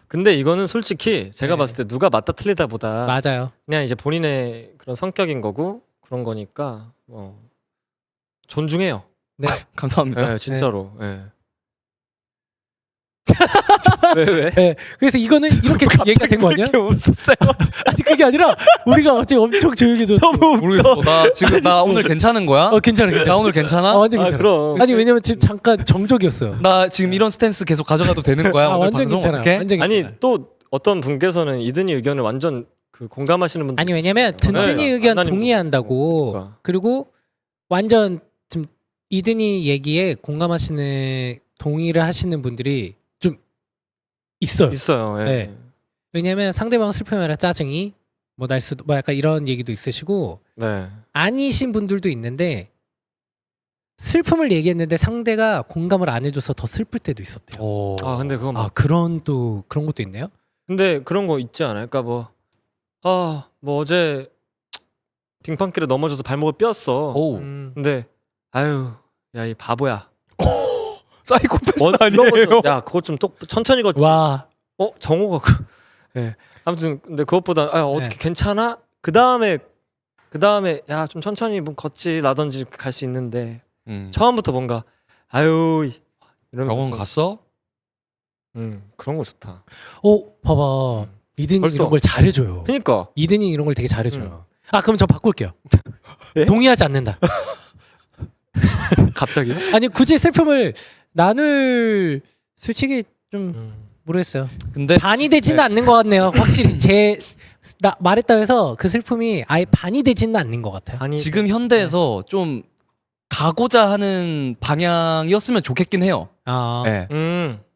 근데 이거는 솔직히 제가 네. 봤을 때 누가 맞다 틀리다보다 맞아요. 그냥 이제 본인의 그런 성격인 거고 그런 거니까 존중해요. 네. 감사합니다. 네, 진짜로. 네. 왜? 네. 그래서 이거는 이렇게 얘기가 된 거 아니야? 웃었어요. 아니 그게 아니라 우리가 갑자기 엄청 조용해졌어. 모르겠어. 나 지금 나 오늘 괜찮은 거야? 괜찮아. 나 오늘 괜찮아? 완전 괜찮아. 그럼. 아니 왜냐면 지금 잠깐 정적이었어요. 나 지금 이런 스탠스 계속 가져가도 되는 거야? 오늘 완전 방송 괜찮아. 어떻게? 완전 괜찮아. 아니 또 어떤 분께서는 이든이 의견을 완전 그 공감하시는 분들. 아니 왜냐면 든든이 의견 동의한다고. 그러니까. 그리고 완전 좀 이든이 얘기에 공감하시는 동의를 하시는 분들이 좀 있어요. 예. 네. 왜냐면 상대방 슬픔이라 짜증이 날 수도 약간 이런 얘기도 있으시고 네. 아니신 분들도 있는데 슬픔을 얘기했는데 상대가 공감을 안 해줘서 더 슬플 때도 있었대요. 근데 그건 그런 것도 있네요. 근데 그런 거 있지 않아요? 그러니까 뭐 어제 빙판길에 넘어져서 발목을 뼈었어. 근데 아유, 야 이 바보야. 사이코패스 이런 아니에요? 것도, 야 그거 좀 천천히 걷지. 와. 정호가 예. 아무튼 근데 그것보다 어떻게 네. 괜찮아? 그 다음에 야 좀 천천히 뭐 걷지라든지 갈 수 있는데 처음부터 뭔가 아유 이러면서 병원 좀, 갔어? 그런 거 좋다. 봐봐. 이든이 벌써. 이런 걸 잘해줘요. 그러니까 이든이 이런 걸 되게 잘해줘요. 그럼 저 바꿀게요. 예? 동의하지 않는다. 갑자기 아니 굳이 슬픔을 나눌 솔직히 좀 모르겠어요. 근데 반이 되지는 않는 것 같네요. 확실히 나 말했다 해서 그 슬픔이 아예 반이 되지는 않는 것 같아요. 아니 지금 현대에서 좀 가고자 하는 방향이었으면 좋겠긴 해요. 네.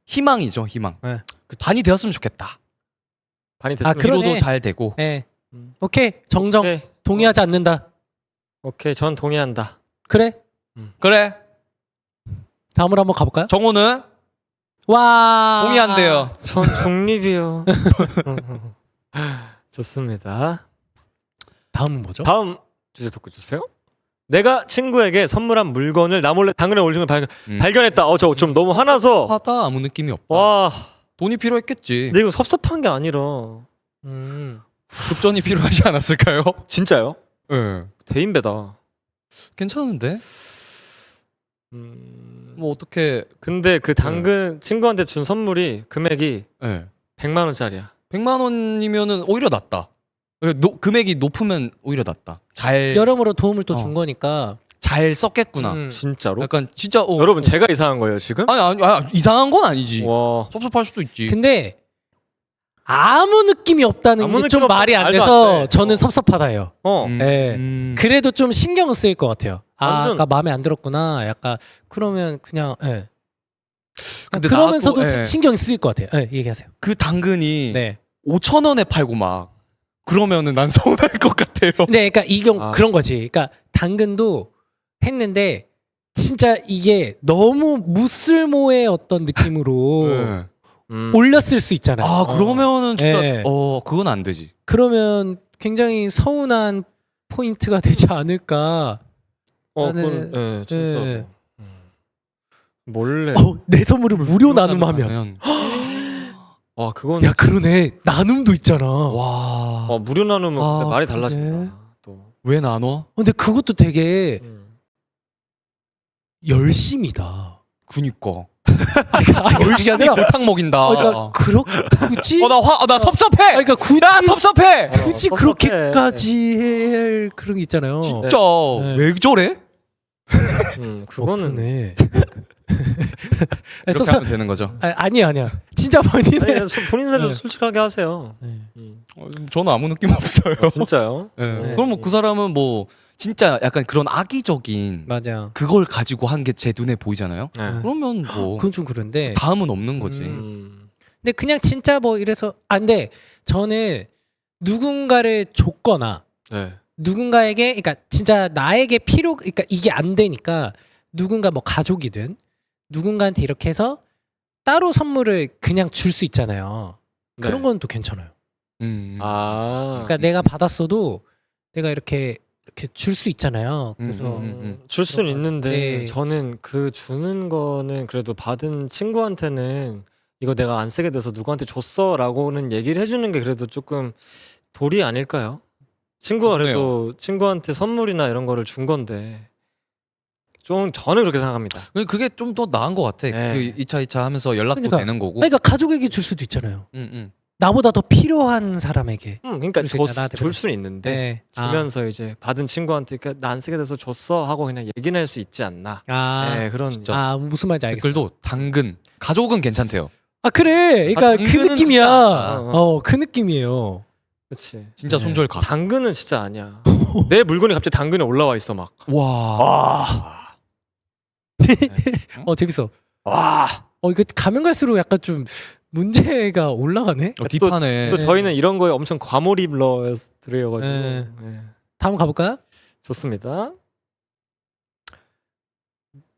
희망이죠, 희망. 네. 반이 되었으면 좋겠다. 반이 됐으면 그러네. 위로도 잘 되고. 네. 오케이 정정. 오케이. 동의하지 않는다. 오케이 전 동의한다. 그래. 그래. 다음으로 한번 가볼까요? 정호는 와. 동의한대요. 전 중립이요. 좋습니다. 다음은 뭐죠? 다음 주제 토크 주세요. 내가 친구에게 선물한 물건을 나 몰래 당근에 올린 걸 발견했다. 저 좀 너무 화나서. 하다 아무 느낌이 없다. 와. 돈이 필요했겠지. 근데 이거 섭섭한 게 아니라. 급전이 필요하지 않았을까요? 진짜요? 네. 대인배다. 괜찮은데? 뭐 어떻게? 근데 그 당근 친구한테 준 선물이 금액이 네. 100만 원짜리야. 100만 원이면은 오히려 낫다. 금액이 높으면 오히려 낫다. 잘 여러모로 도움을 또 준 어. 거니까. 잘 썼겠구나. 진짜로? 약간 진짜 여러분 제가 이상한 거예요 지금? 아니 이상한 건 아니지. 와. 섭섭할 수도 있지. 근데 아무 느낌이 없다는 아무 게 좀 느낌 말이 안 말도 안 돼서 돼. 저는 섭섭하다요. 네. 그래도 좀 신경은 쓰일 것 같아요. 완전- 아까 마음에 안 들었구나. 약간 그러면 그냥 예. 근데 그러면서도 나도, 예. 신경이 쓰일 것 같아요. 예, 얘기하세요. 그 당근이 네. 5,000원에 팔고 막 그러면은 난 서운할 것 같아요. 근데 그러니까 이경 아. 그런 거지. 그러니까 당근도 했는데 진짜 이게 너무 무쓸모의 어떤 느낌으로 네. 올렸을 수 있잖아요. 아 그러면은 진짜 네. 그건 안 되지. 그러면 굉장히 서운한 포인트가 되지 않을까. 그건 예, 진짜. 네. 몰래. 내 선물을 무료 나눔하면. 와 그건 야 그러네. 나눔도 있잖아. 와. 무료 나누면 아, 근데 말이 그러네. 달라진다. 또. 왜 나눠? 근데 그것도 되게 음. 열심이다. 그니까. 이게 아니라 골탕 먹인다. 그러니까 굳이 나 섭섭해. 그러니까 굳이 나 섭섭해. 굳이 섭섭해. 그렇게까지 할 그런 게 있잖아요. 진짜 네. 왜 저래? 그거는 그러네. 이렇게 하면 되는 거죠. 아니야. 진짜 본인은 아니, 본인들은 네. 솔직하게 하세요. 네. 저는 아무 느낌 없어요. 진짜요? 네. 그럼 뭐 그 사람은 뭐 진짜 약간 그런 악의적인 맞아. 그걸 가지고 한 게 제 눈에 보이잖아요. 네. 그러면 뭐 그건 좀 그런데. 다음은 없는 거지. 근데 그냥 진짜 뭐 이래서 근데 저는 누군가를 줬거나 네. 누군가에게 그러니까 진짜 나에게 그러니까 이게 안 되니까 누군가 뭐 가족이든 누군가한테 이렇게 해서 따로 선물을 그냥 줄 수 있잖아요. 그런 건 또 괜찮아요. 그러니까 내가 받았어도 내가 이렇게 줄 수 있잖아요. 그래서 줄 수는 있는데 네. 저는 그 주는 거는 그래도 받은 친구한테는 이거 내가 안 쓰게 돼서 누구한테 줬어라고는 얘기를 해주는 게 그래도 조금 도리 아닐까요? 친구가 그래도 친구한테 선물이나 이런 거를 준 건데 좀 저는 그렇게 생각합니다. 그게 좀 더 나은 것 같아. 네. 그 2차 하면서 연락도 그러니까. 되는 거고. 그러니까 가족에게 줄 수도 있잖아요. 응. 나보다 더 필요한 사람에게. 그러니까 줄 수 있잖아, 나한테 줄 수는 있는데 네. 주면서 이제 받은 친구한테 나 안 쓰게 돼서 줬어 하고 그냥 얘기는 할 수 있지 않나. 네, 그런 진짜. 무슨 말인지 알겠어. 댓글도 당근 가족은 괜찮대요. 그래. 그러니까 그 당근은 느낌이야. 진짜. 그 느낌이에요. 그렇지. 진짜 네. 손절 가. 당근은 진짜 아니야. 내 물건이 갑자기 당근에 올라와 있어 막. 와. 재밌어. 와. 이거 가면 갈수록 약간 좀 문제가 올라가네. 딥하네. 또 저희는 이런 거에 엄청 과몰입러들이어가지고 네. 네. 다음 가볼까요? 좋습니다.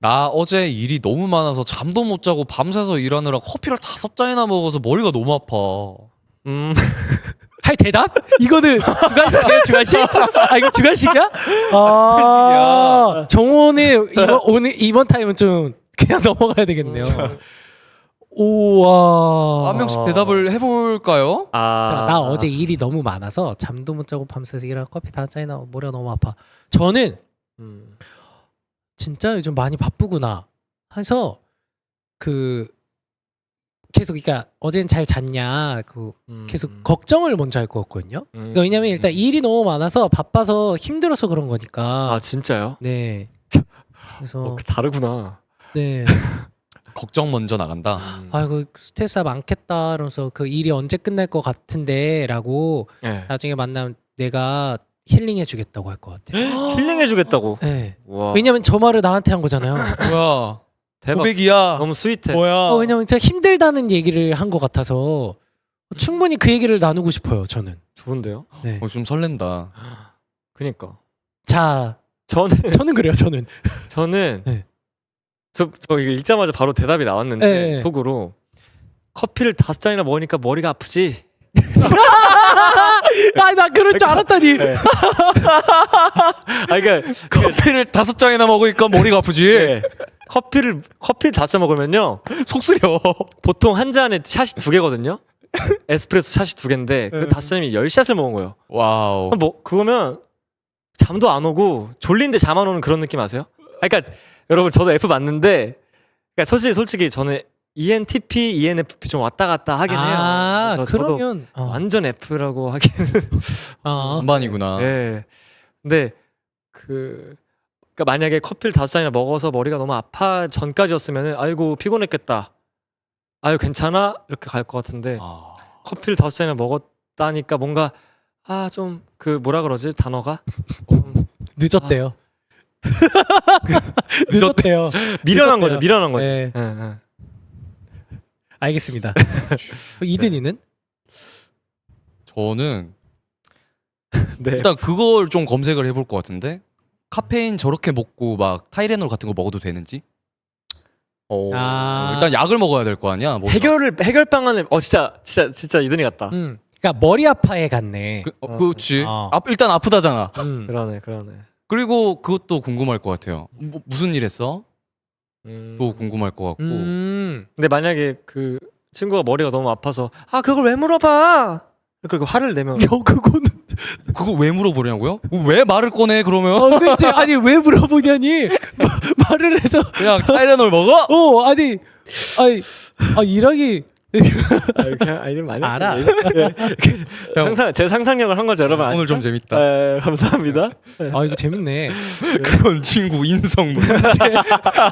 나 어제 일이 너무 많아서 잠도 못 자고 밤새서 일하느라 커피를 5잔이나 먹어서 머리가 너무 아파. 할 대답? 이거는 주관식이에요, 주관식? 이거 주관식이야? 정호는 이번 타임은 좀 그냥 넘어가야 되겠네요. 우와. 한 명씩 대답을 해볼까요? 자, 나 어제 일이 너무 많아서 잠도 못 자고 밤새서 일하고 커피 5잔이나 머리가 너무 아파. 저는 진짜 요즘 많이 바쁘구나 해서 계속 그러니까 어제는 잘 잤냐 계속 걱정을 먼저 할 것 같거든요. 그러니까 왜냐면 일단 일이 너무 많아서 바빠서 힘들어서 그런 거니까. 진짜요? 네. 그래서 다르구나. 네. 걱정 먼저 나간다. 아이고 스트레스가 많겠다. 이러면서 그 일이 언제 끝날 것 같은데라고 네. 나중에 만나면 내가 힐링해주겠다고 할 것 같아요. 힐링해주겠다고. 네. 와. 왜냐면 저 말을 나한테 한 거잖아요. 뭐야? 대박. 고백이야. 너무 스윗해. 뭐야? 왜냐면 제가 힘들다는 얘기를 한 것 같아서 충분히 그 얘기를 나누고 싶어요. 저는. 좋은데요? 네. 좀 설렌다. 그니까. 자, 저는 그래요. 저는. 네. 저 이거 읽자마자 바로 대답이 나왔는데 네. 속으로 커피를 5잔이나 먹으니까 머리가 아프지. 나 그럴 줄 알았다니. 네. 그러니까 커피를 5잔이나 먹으니까 머리가 아프지. 네. 커피 5잔 먹으면요 속 쓰려. 보통 한 잔에 샷이 2개거든요. 에스프레소 샷이 2개인데 그 5잔이면 10샷을 먹은 거예요. 와우. 뭐 그거면 잠도 안 오고 졸린데 잠 안 오는 그런 느낌 아세요? 그러니까 여러분 저도 F 맞는데 그러니까 솔직히 저는 ENTP, ENFP 좀 왔다 갔다 하긴 해요. 그래서 저도 그러면 완전 F라고 하기는. 반반이구나. 네. 근데 그러니까 만약에 커피를 5잔이나 먹어서 머리가 너무 아파 전까지였으면은 아이고 피곤했겠다. 아유 괜찮아 이렇게 갈 것 같은데 커피를 5잔이나 먹었다니까 뭔가 좀 뭐라 그러지 단어가 늦었대요. 늦었대요. 미련한 거죠. 미련한 거죠. 네. 예. 알겠습니다. 이든이는? 저는 네. 일단 그걸 좀 검색을 해볼 것 같은데 카페인 저렇게 먹고 막 타이레놀 같은 거 먹어도 되는지. 일단 약을 먹어야 될 거 아니야. 뭔가. 해결 방안을 진짜 이든이 같다. 그러니까 머리 아파에 갔네. 그렇지. 일단 아프다잖아. 그러네. 그리고 그것도 궁금할 것 같아요. 무슨 일 했어? 또 궁금할 것 같고. 근데 만약에 그 친구가 머리가 너무 아파서 그걸 왜 물어봐? 그리고 화를 내면 그거는 그거 왜 물어보냐고요? 왜 말을 꺼내 그러면? 근데 아니 왜 물어보냐니 말을 해서 그냥 타이레놀 먹어? 아니 일하기 이름 많이 알아. 항상 제 상상력을 한 거죠, 여러분. 오늘 좀 재밌다. 감사합니다. 이거 재밌네. 그건 친구 인성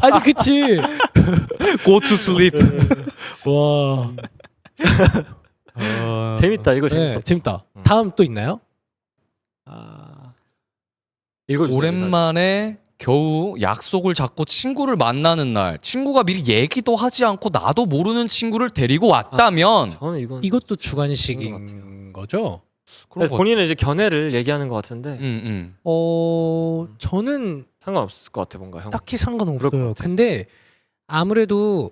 아니 그치. Go to sleep. 와. 재밌다. 이거 재밌어. 재밌다. 다음 또 있나요? 읽어주세요. 오랜만에 겨우 약속을 잡고 친구를 만나는 날 친구가 미리 얘기도 하지 않고 나도 모르는 친구를 데리고 왔다면 저는 이것도 주관식인 거죠? 그런 거 본인은 이제 견해를 얘기하는 것 같은데 저는 상관없을 것 같아 뭔가 형. 딱히 그럴 상관없어요. 것 같아. 근데 아무래도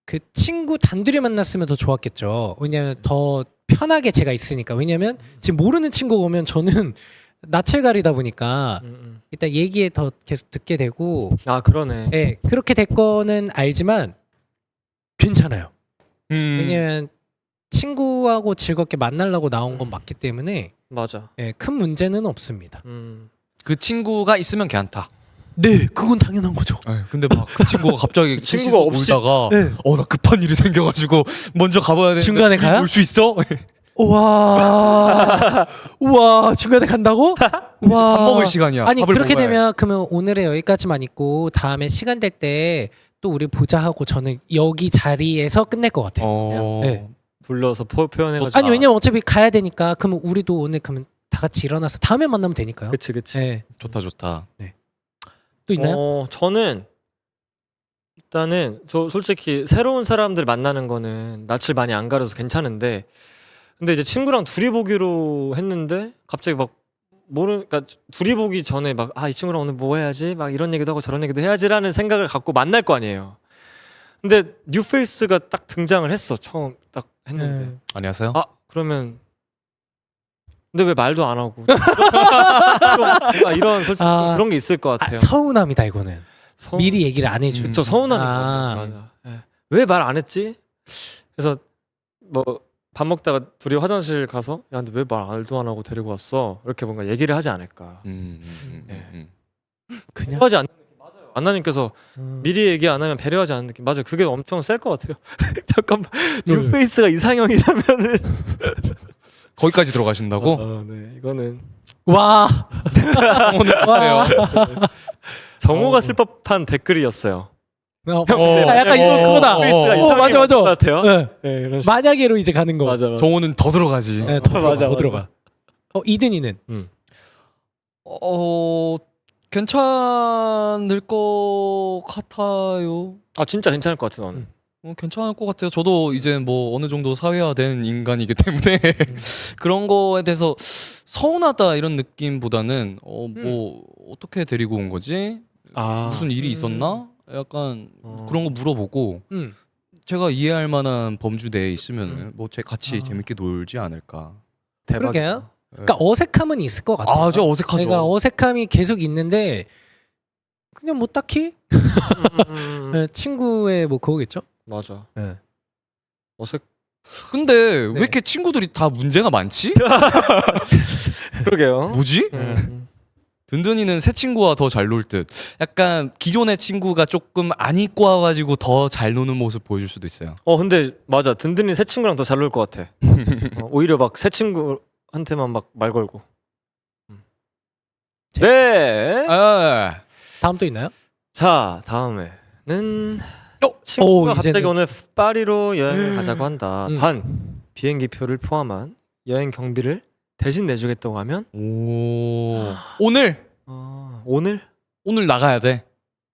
그 친구 단둘이 만났으면 더 좋았겠죠. 왜냐면 더 편하게 제가 있으니까. 왜냐면 지금 모르는 친구가 오면 저는 낯을 가리다 보니까 일단 얘기에 더 계속 듣게 되고. 그러네. 네, 그렇게 될 거는 알지만 괜찮아요. 왜냐면 친구하고 즐겁게 만나려고 나온 건 맞기 때문에 맞아. 큰 문제는 없습니다. 그 친구가 있으면 괜찮다. 네, 그건 당연한 거죠. 근데 막 그 친구가 갑자기 친구가 없이 울다가 네. 나 급한 일이 생겨가지고 먼저 가봐야 되는데 중간에 가요? 올 수 있어? 우와, 중간에 간다고? 와. 밥 먹을 시간이야. 아니 밥을 그렇게 먹어야 해. 되면 그러면 오늘은 여기까지만 있고 다음에 시간 될 때 또 우리 보자 하고 저는 여기 자리에서 끝낼 것 같아요. 네. 불러서 표현해가지고. 아니 왜냐면 어차피 가야 되니까 그러면 우리도 오늘 그러면 다 같이 일어나서 다음에 만나면 되니까요. 그치. 네. 좋다. 또 있나요? 저는 일단은 저 솔직히 새로운 사람들 만나는 거는 낯을 많이 안 가려서 괜찮은데 근데 이제 친구랑 둘이 보기로 했는데 갑자기 막 그러니까 둘이 보기 전에 막 이 친구랑 오늘 뭐 해야지 막 이런 얘기도 하고 저런 얘기도 해야지라는 생각을 갖고 만날 거 아니에요. 근데 뉴페이스가 딱 등장을 했어. 처음 딱 했는데 안녕하세요. 그러면 근데 왜 말도 안 하고 이런 솔직히 그런 게 있을 것 같아요. 서운함이다 이거는. 미리 얘기를 안 해준. 저 서운함인 것 같아요. 맞아. 왜 말 안 했지? 그래서 뭐 밥 먹다가 둘이 화장실 가서 야 근데 왜 말도 안 하고 데리고 왔어? 이렇게 뭔가 얘기를 하지 않을까. 그냥 배려하지 않는 느낌 맞아요. 안나님께서 미리 얘기 안 하면 배려하지 않는 느낌 맞아요. 그게 엄청 셀 것 같아요. 잠깐만 뉴페이스가 이상형이라면은 거기까지 들어가신다고? 네 이거는 와. 오늘 정오가 쓸 법한 댓글이었어요. 약간 이거 그거다. 뉴페이스가 이상형이 맞아. 맞을 것 같아요. 네. 네, 이런 만약에로 이제 가는 거. 맞아. 정호는 더 들어가지. 네, 더 들어가. 맞아. 더 들어가. 이든이는 괜찮을 것 같아요. 진짜 괜찮을 것 같아 너는. 괜찮을 것 같아요. 저도 이제 뭐 어느 정도 사회화된 인간이기 때문에 그런 거에 대해서 서운하다 이런 느낌보다는 뭐 어떻게 데리고 온 거지? 무슨 일이 있었나? 약간 그런 거 물어보고 제가 이해할 만한 범주 내에 있으면 뭐 같이 재밌게 놀지 않을까. 그러게요. 그러니까 어색함은 있을 것 같아요. 저 어색하죠. 내가 어색함이 계속 있는데 그냥 뭐 딱히 친구의 뭐 그거겠죠. 맞아. 네. 근데 왜 이렇게 친구들이 다 문제가 많지? 그러게요. 뭐지? 든든이는 새 친구와 더 잘 놀 듯. 약간 기존의 친구가 조금 안 입고 와가지고 더 잘 노는 모습 보여줄 수도 있어요. 근데 맞아. 든든히 새 친구랑 더 잘 놀 것 같아. 오히려 막 새 친구한테만 막 말 걸고. 네. 아, 다음 또 있나요? 자 다음에는 오, 친구가 갑자기 이제는- 오늘 파리로 여행을 가자고 한다. 음. 단 비행기표를 포함한 여행 경비를 대신 내주겠다고 하면 오. 오늘 오늘 나가야 돼.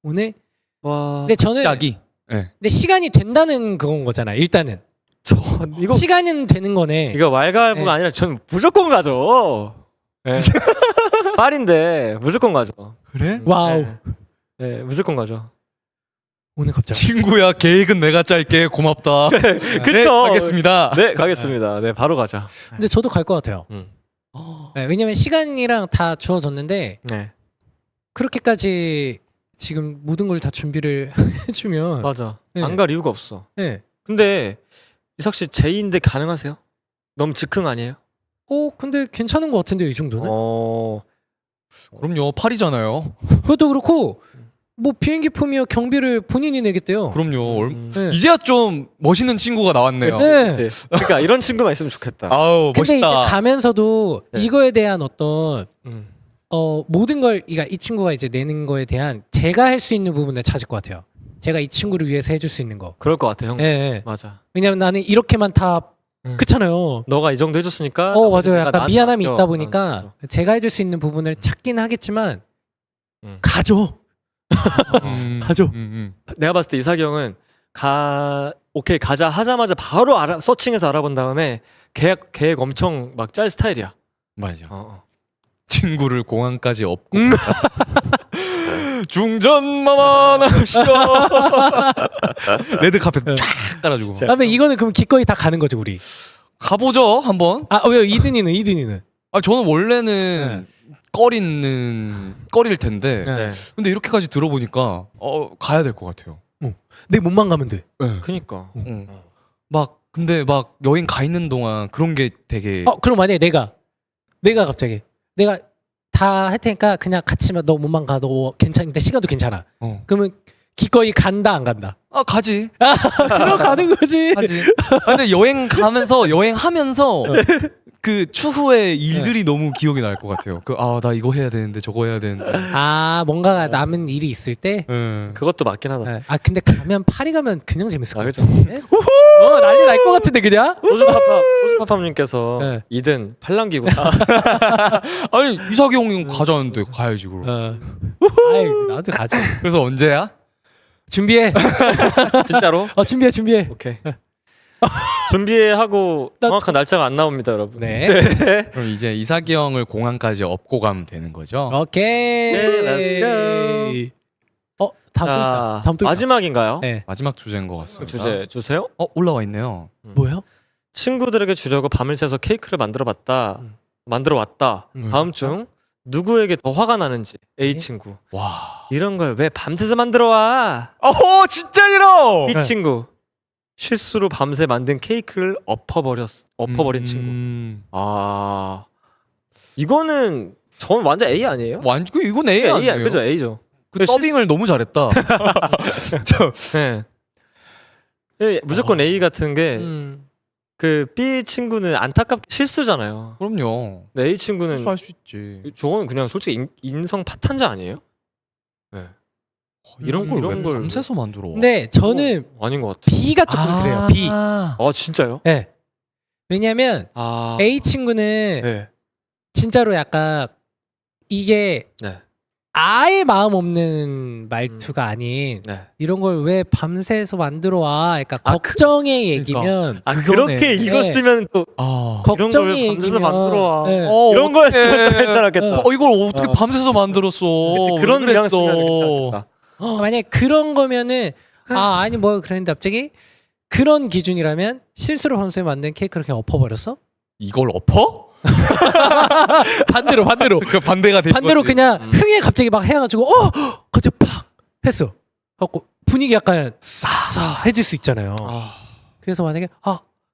오늘. 와 근데 저는 짝이. 네. 근데 시간이 된다는 그건 거잖아. 일단은 저 이거 시간은 되는 거네. 이거 왈가왈부가 네. 아니라 전 무조건 가죠. 네. 파리인데 무조건 가죠. 그래? 와우. 네. 네, 무조건 가죠. 오늘 갑자기. 친구야, 계획은 내가 짤게. 고맙다. 네, 그쵸? 가겠습니다. 네 가겠습니다. 네 바로 가자. 근데 저도 갈 것 같아요. 네, 왜냐면 시간이랑 다 주어졌는데 네 그렇게까지 지금 모든 걸 다 준비를 해주면. 맞아. 네. 안 갈 이유가 없어. 네. 근데 이삭 씨 제2인데 가능하세요? 너무 즉흥 아니에요? 근데 괜찮은 것 같은데요, 이 정도는? 그럼요, 파리잖아요. 그것도 그렇고 뭐 비행기 표며 경비를 본인이 내겠대요. 그럼요. 네. 이제야 좀 멋있는 친구가 나왔네요. 네. 그치? 그러니까 이런 친구만 있으면 좋겠다. 아우, 근데 멋있다. 이제 가면서도 네. 이거에 대한 어떤 음. 모든 걸 그러니까 이 친구가 이제 내는 거에 대한 제가 할 수 있는 부분을 찾을 것 같아요. 제가 이 친구를 위해서 해줄 수 있는 거. 그럴 것 같아 형. 예, 예. 맞아. 왜냐면 나는 이렇게만 다 그렇잖아요. 너가 이 정도 해줬으니까. 맞아요. 내가 약간 나한테 미안함이 맡겨. 있다 보니까 제가 해줄 수 있는 부분을 찾긴 하겠지만 가죠. 가죠. 내가 봤을 때 이삭이 형은 오케이 가자 하자마자 바로 서칭해서 알아본 다음에 계획 엄청 막 짤 스타일이야. 맞아. 어. 친구를 공항까지 업고 중전만 합시다. 레드카펫 쫙 깔아주고 진짜. 그다음에 이거는 그럼 기꺼이 다 가는 거죠, 우리. 가보죠 한번. 왜요? 이든이는? 저는 원래는 꺼릴 텐데 네. 근데 이렇게까지 들어보니까 가야 될 것 같아요. 내 몸만 가면 돼. 그니까. 막 근데 막 여행 가 있는 동안 그런 게 되게 그럼 만약에 내가 갑자기 내가 다 할 테니까 그냥 같이만 너 몸만 가. 너 괜찮은데 시간도 괜찮아. 그러면 기꺼이 간다 안 간다? 가지. 그럼 가는 거지. 하지. 근데 여행하면서 그 추후의 일들이 너무 기억이 날 것 같아요. 나 이거 해야 되는데 저거 해야 되는데. 뭔가 남은 일이 있을 때. 그것도 맞긴 하다. 네. 근데 가면 파리 가면 그냥 재밌을 것 그쵸. 같은데. 난리 날 것 같은데 그냥. 소주파파님께서 네. 2등 팔랑기구나. 아니 이삭이 형이 가자는데 가야지 그럼. 나도 가지. 그래서 언제야? 준비해. 진짜로? 준비해. 오케이. 준비하고 정확한 날짜가 안 나옵니다, 여러분. 네. 그럼 이제 이삭이 형을 공항까지 업고 가면 되는 거죠? 오케이. 네, let's 다음 또 있다. 마지막인가요? 네. 마지막 주제인 것 같습니다. 주제 주세요. 올라와 있네요. 뭐요? 친구들에게 주려고 밤을 새서 케이크를 만들어 왔다. 다음 중 누구에게 더 화가 나는지. A 친구. 와. 이런 걸 왜 밤새서 만들어 와? 진짜 싫어. B 친구. 실수로 밤새 만든 케이크를 엎어버린 친구. 이거는 전 완전 A 아니에요? 이건 A 아니에요? 그죠, A죠. 그 더빙을 너무 잘했다. 네. 무조건 A 같은 게 그 음. B 친구는 안타깝게 실수잖아요. 그럼요. 근데 A 친구는 실수할 수 있지. 저거는 그냥 솔직히 인성 파탄자 아니에요? 네. 이런 걸 왜 이런 걸 밤새서 만들어? 근데 저는 아닌 것 같아. B가 조금 그래요. B. 진짜요? 네. 왜냐면 A 친구는 네. 진짜로 약간 이게 네. 아예 마음 없는 말투가 아닌 네. 이런 걸 왜 밤새서 만들어 와? 그러니까 걱정의 얘기면 그렇게 읽었으면 또 걱정의 이런 걸 밤새서 얘기면 만들어 와. 네. 이런 거였으면 또 괜찮았겠다. 이걸 어떻게 밤새서 만들었어? 그치, 그런 뉘앙스면 괜찮겠다. 만약에 그런 거면은 아니 뭐 그랬는데 갑자기 그런 기준이라면 실수로 밤새 만든 케이크를 그냥 엎어버렸어? 이걸 엎어? 반대로 그 반대가 된 반대로 거지. 그냥 흥에 갑자기 막 해가지고 갑자기 팍 했어. 갖고 분위기 약간 싸 해줄 수 있잖아요. 그래서 만약에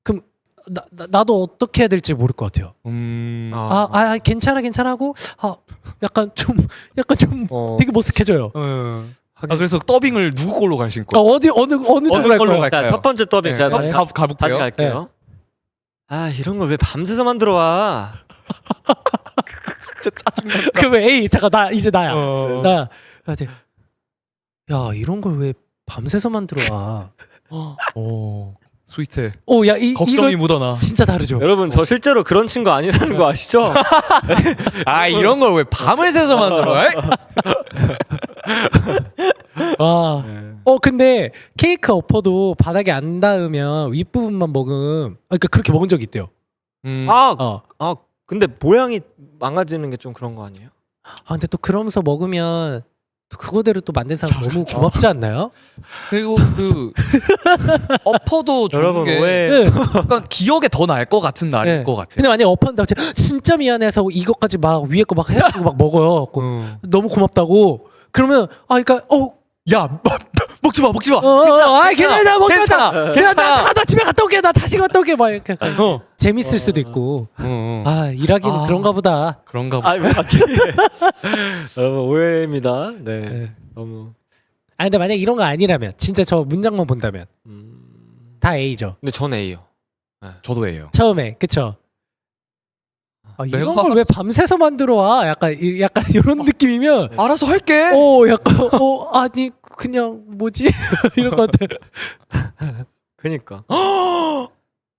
그럼 나도 어떻게 해야 될지 모를 것 같아요. 괜찮아 하고 약간 좀 되게 머쓱해져요. 그래서 더빙을 누구 걸로 가실 거예요? 어느 걸로 갈까요? 자, 첫 번째 더빙 네, 제가 네. 가볼게요. 다시 갈게요. 이런 걸 왜 밤새서 만들어 와? 그러면 에이 잠깐 나 이제 나야. 어. 나 이제 야 이런 걸 왜 밤새서 만들어 와? 오, 스위트. 야 걱정이 이거 묻어나. 진짜 다르죠. 여러분 저 실제로 그런 친구 아니라는 거 아시죠? 이런 걸 왜 밤을 새서 만들어? 와. 근데 케이크 엎어도 바닥에 안 닿으면 윗부분만 그러니까 그렇게 먹은 적이 있대요. 근데 모양이 망가지는 게 좀 그런 거 아니에요? 근데 또 그러면서 먹으면 또 그거대로 또 만든 사람 너무 고맙지 않나요? 그리고 그 엎어도 좋은 여러분 게 왜 약간 기억에 더 날 것 같은 날일 네. 것 같아. 근데 만약에 엎었는데 진짜 미안해서 이것까지 막 위에 거 막 해가지고 막 먹어요. 너무 고맙다고. 그러면 그러니까 야, 먹지 마. 괜찮아 먹자. 괜찮아. 그냥 나 집에 갔다 올게. 나 다시 갔다 올게. 막 이렇게 재밌을 수도 있고. 일하기는 그런가 보다. 그런가 보다. 왜 갑자기 여러분 오해입니다. 네. 네. 너무 근데 만약 이런 거 아니라면 진짜 저 문장만 본다면 다 A죠. 근데 전 A요. 저도 해요. 처음에 그쵸? 이런 내가- 걸 왜 밤새서 만들어 와? 약간 이런 느낌이면 알아서 할게. 약간 아니 그냥 뭐지 이런 것 같아. 그니까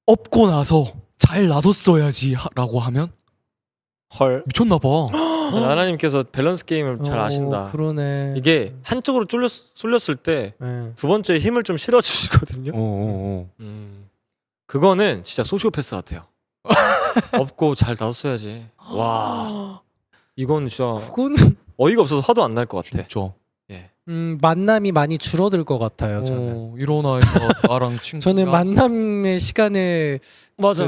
엎고 나서 잘 놔뒀어야지라고 하면 헐 미쳤나 봐. 나나님께서 밸런스 게임을 잘 아신다. 그러네. 이게 한쪽으로 쏠렸을 때 두 네. 번째 힘을 좀 실어주시거든요. 그거는 진짜 소시오패스 같아요. 없고 잘 놔뒀어야지. 와 이건 진짜 그건 어이가 없어서 화도 안 날 것 같아. 진짜. 만남이 많이 줄어들 것 같아요. 저는 이런 아이가 나랑 친구. 저는 만남의 시간을 맞아.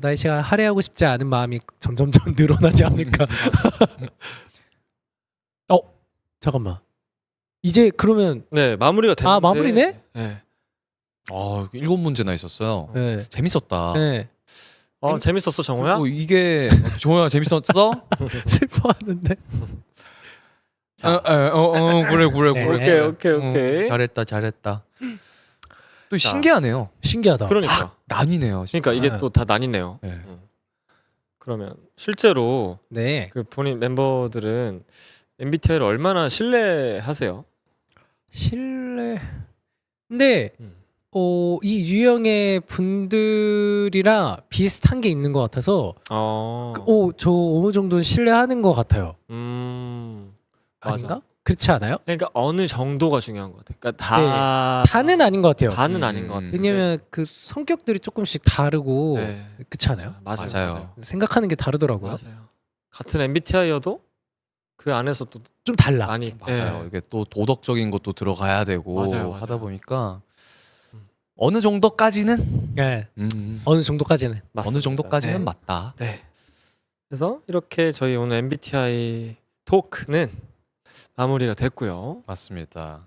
나의 시간 할애하고 싶지 않은 마음이 점점 늘어나지 않을까. 잠깐만. 이제 그러면 네 마무리가 됐는데. 마무리네? 네. 7문제나 있었어요. 네. 재밌었다. 네. 재밌었어 정호야? 이게 정호야 재밌었어? 슬퍼하는데. 그래. 오케이. 잘했다. 또 신기하네요. 신기하다. 그러니까. 난이네요. 그러니까 이게 아. 또 다 나뉘네요. 네. 그러면 실제로 네. 그 본인 멤버들은 MBTI를 얼마나 신뢰하세요? 신뢰. 근데 음. 이 유형의 분들이랑 비슷한 게 있는 것 같아서 저 어느 정도는 신뢰하는 것 같아요. 맞아. 아닌가? 그렇지 않아요? 그러니까 어느 정도가 중요한 것 같아요. 그러니까 다는 아닌 것 같아요. 다는 아닌 것 같아요. 왜냐면 그 성격들이 조금씩 다르고 그렇지 않아요? 맞아요. 생각하는 게 다르더라고요. 맞아요. 같은 MBTI여도 그 안에서 또 좀 달라. 많이 맞아요. 이게 또 도덕적인 것도 들어가야 되고 맞아요. 하다 보니까 어느 정도까지는 네. 어느 정도까지는. 맞습니다. 어느 정도까지는 네. 맞다. 네. 그래서 이렇게 저희 오늘 MBTI 토크는 마무리가 됐고요. 맞습니다.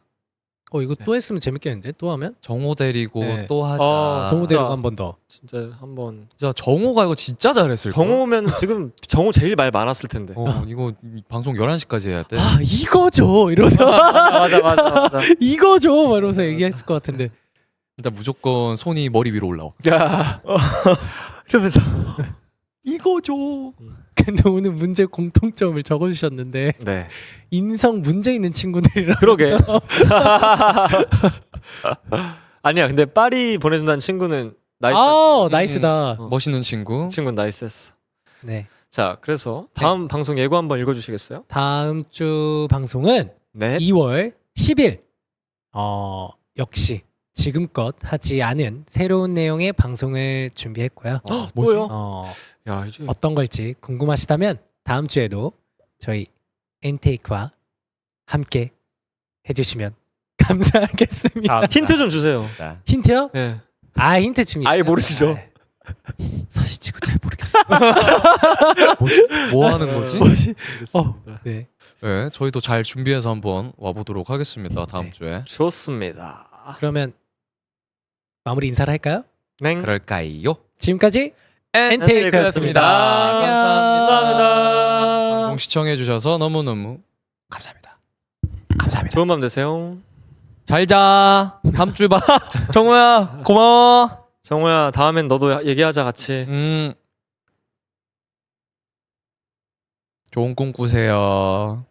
이거 또 했으면 재밌겠는데? 또 하면? 정호 데리고 네. 또 하자. 정우 데리고 진짜. 한 번 더. 진짜 한번 진짜 정호가 이거 진짜 잘했을 거야. 정호면 지금 정호 제일 말 많았을 텐데. 이거 방송 11시까지 해야 돼. 이거죠! 이러면서 맞아. 이거죠! 막 이러면서 얘기했을 것 같은데. 일단 무조건 손이 머리 위로 올라와. 야. 이러면서 이거죠. 근데 오늘 문제 공통점을 적어주셨는데 네. 인성 문제 있는 친구들이랑 그러게. 아니야. 근데 파리 보내준다는 친구는 나이스. 나이스다. 멋있는 친구. 친구는 나이스했어. 네. 자, 그래서 다음 방송 예고 한번 읽어주시겠어요? 다음 주 방송은 네. 2월 10일. 역시 지금껏 하지 않은 새로운 내용의 방송을 준비했고요. 뭐요? 야 이제 어떤 걸지 궁금하시다면 다음 주에도 저희 엔테이크와 함께 해주시면 감사하겠습니다. 힌트 좀 주세요. 힌트요? 네. 힌트 줍니다. 아예 모르시죠? 서시치고 잘 모르겠어요. 뭐 하는 거지? 네. 네, 저희도 잘 준비해서 한번 와보도록 하겠습니다. 다음 네. 주에. 좋습니다. 그러면 마무리 인사를 할까요? 맹. 그럴까요? 지금까지 엔테이크였습니다. 감사합니다. 방송 시청해 주셔서 너무너무 감사합니다. 감사합니다. 좋은 밤 되세요. 잘 자. 다음 주에 봐. 정우야 고마워. 정우야 다음엔 너도 얘기하자 같이. 좋은 꿈 꾸세요.